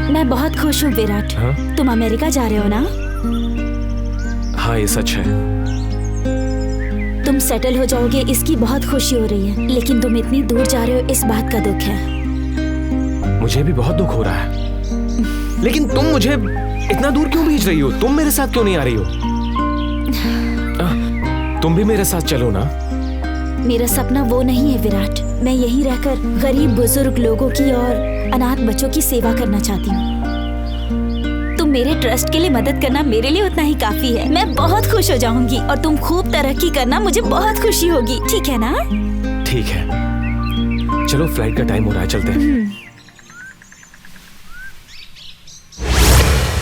मैं बहुत खुश हूँ विराट। तुम अमेरिका जा रहे हो ना? हाँ ये सच है। तुम सेटल हो जाओगे इसकी बहुत खुशी हो रही है, लेकिन तुम इतनी दूर जा रहे हो इस बात का दुख है। मुझे भी बहुत दुख हो रहा है, लेकिन तुम मुझे इतना दूर क्यों भेज रही हो? तुम मेरे साथ क्यों नहीं आ रही हो? तुम भी मेरे साथ चलो ना। मेरा सपना वो नहीं है विराट। मैं यहीं रहकर गरीब बुजुर्ग लोगों की और अनाथ बच्चों की सेवा करना चाहती हूँ। तुम मेरे ट्रस्ट के लिए मदद करना मेरे लिए उतना ही काफी है। मैं बहुत खुश हो जाऊंगी और तुम खूब तरक्की करना, मुझे बहुत खुशी होगी। ठीक है ना? ठीक है, चलो फ्लाइट का टाइम हो रहा है, चलते हैं।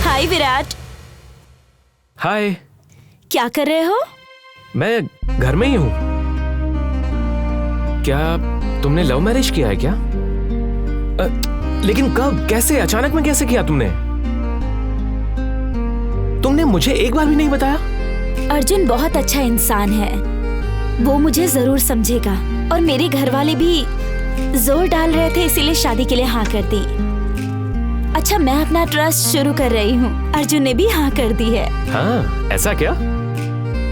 हाय विराट। हाय। क्या कर रहे हो? मैं घर में ही हूँ। क्या तुमने लव मैरिज किया है क्या? लेकिन कब, कैसे, अचानक में कैसे किया तुमने? तुमने मुझे एक बार भी नहीं बताया। अर्जुन बहुत अच्छा इंसान है, वो मुझे जरूर समझेगा। और मेरे घर वाले भी जोर डाल रहे थे, इसीलिए शादी के लिए हाँ कर दी। अच्छा, मैं अपना ट्रस्ट शुरू कर रही हूँ। अर्जुन ने भी हाँ कर दी है। हाँ, ऐसा क्या?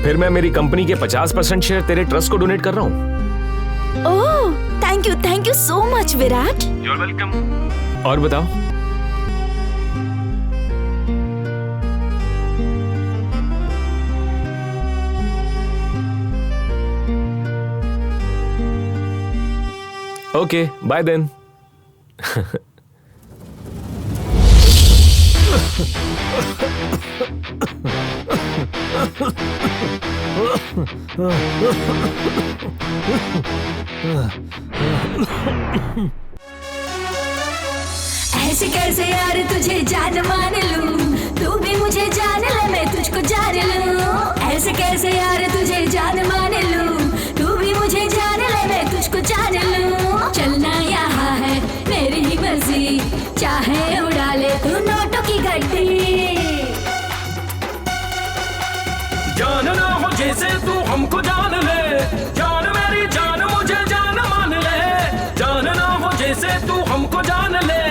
फिर मैं मेरी कंपनी के 50% शेयर तेरे ट्रस्ट को डोनेट कर रहा हूँ। Oh, thank you so much Virat. You're welcome। और बताओ। Okay, bye then. ऐसे कैसे यार तुझे जान मान लूं, तू भी मुझे जान ले, मैं तुझको जान लूं। ऐसे कैसे यार तुझे जान मान लूं, तू भी मुझे जान ले, मैं तुझको जान लूं। चलना यहाँ है मेरी ही मर्जी, चाहे उड़ा ले तू नोटों की गड्डी। जानना हो जैसे तू हमको जान ले, जान मेरी जान मुझे जान मान ले। जानना हो जैसे तू हमको जान ले,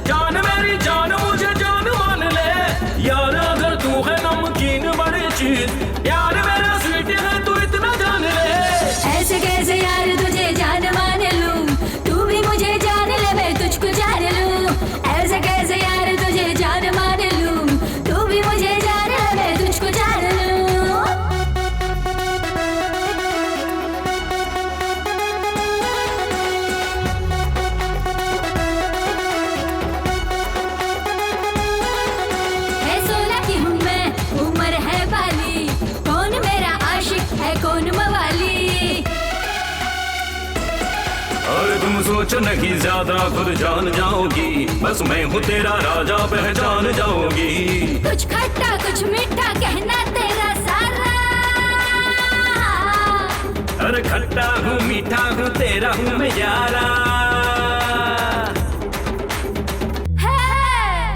जान मेरी जान मुझे जान मान ले। यार अगर तू है नमकीन बड़ी चीज, यार मेरा स्वीट है तू इतना जान ले। तुम सोचो नहीं ज्यादा खुद जान जाओगी, बस मैं हूँ तेरा राजा पहचान जाओगी। कुछ खट्टा कुछ मीठा कहना तेरा सारा, अरे खट्टा हूँ मीठा हूँ तेरा हूँ मैं यारा।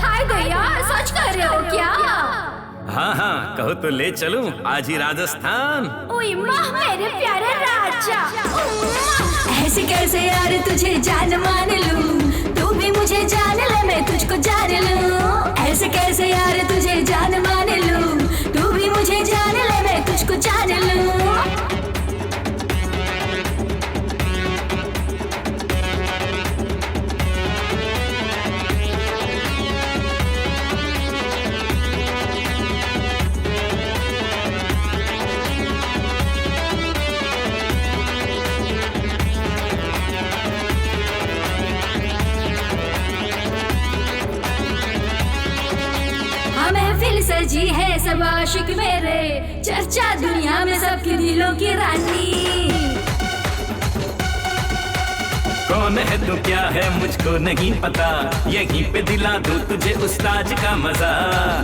हाय भैया सच कर रहे हो क्या? हाँ हाँ कहो तो ले चलूं आज ही राजस्थान। ओए माँ मेरे प्यारे राजा, ऐसे कैसे यार तुझे जान मान लूं, तू भी मुझे जान ले मैं तुझको जान लूं। ऐसे कैसे यार तुझे जान मान लूं, तू भी मुझे जान ले मैं तुझको जान लूं। महफिल सजी है सब आशिक मेरे, चर्चा दुनिया में सबके दिलों की रानी। कौन है तू क्या है मुझको नहीं पता, यहीं पे दिला दूं तुझे उस ताज का मजा।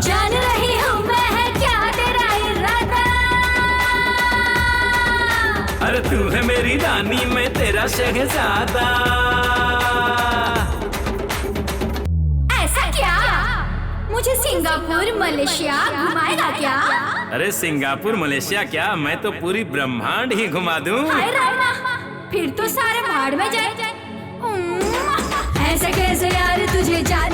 जान रही हूँ मैं है क्या तेरा इरादा, अरे तू है मेरी रानी मैं तेरा शहजादा। मुझे सिंगापुर मलेशिया घुमाएगा क्या? अरे सिंगापुर मलेशिया क्या, मैं तो पूरी ब्रह्मांड ही घुमा दूं। हाय रामा, फिर तो सारे भाड़ में जाए। ऐसे कैसे यार तुझे जान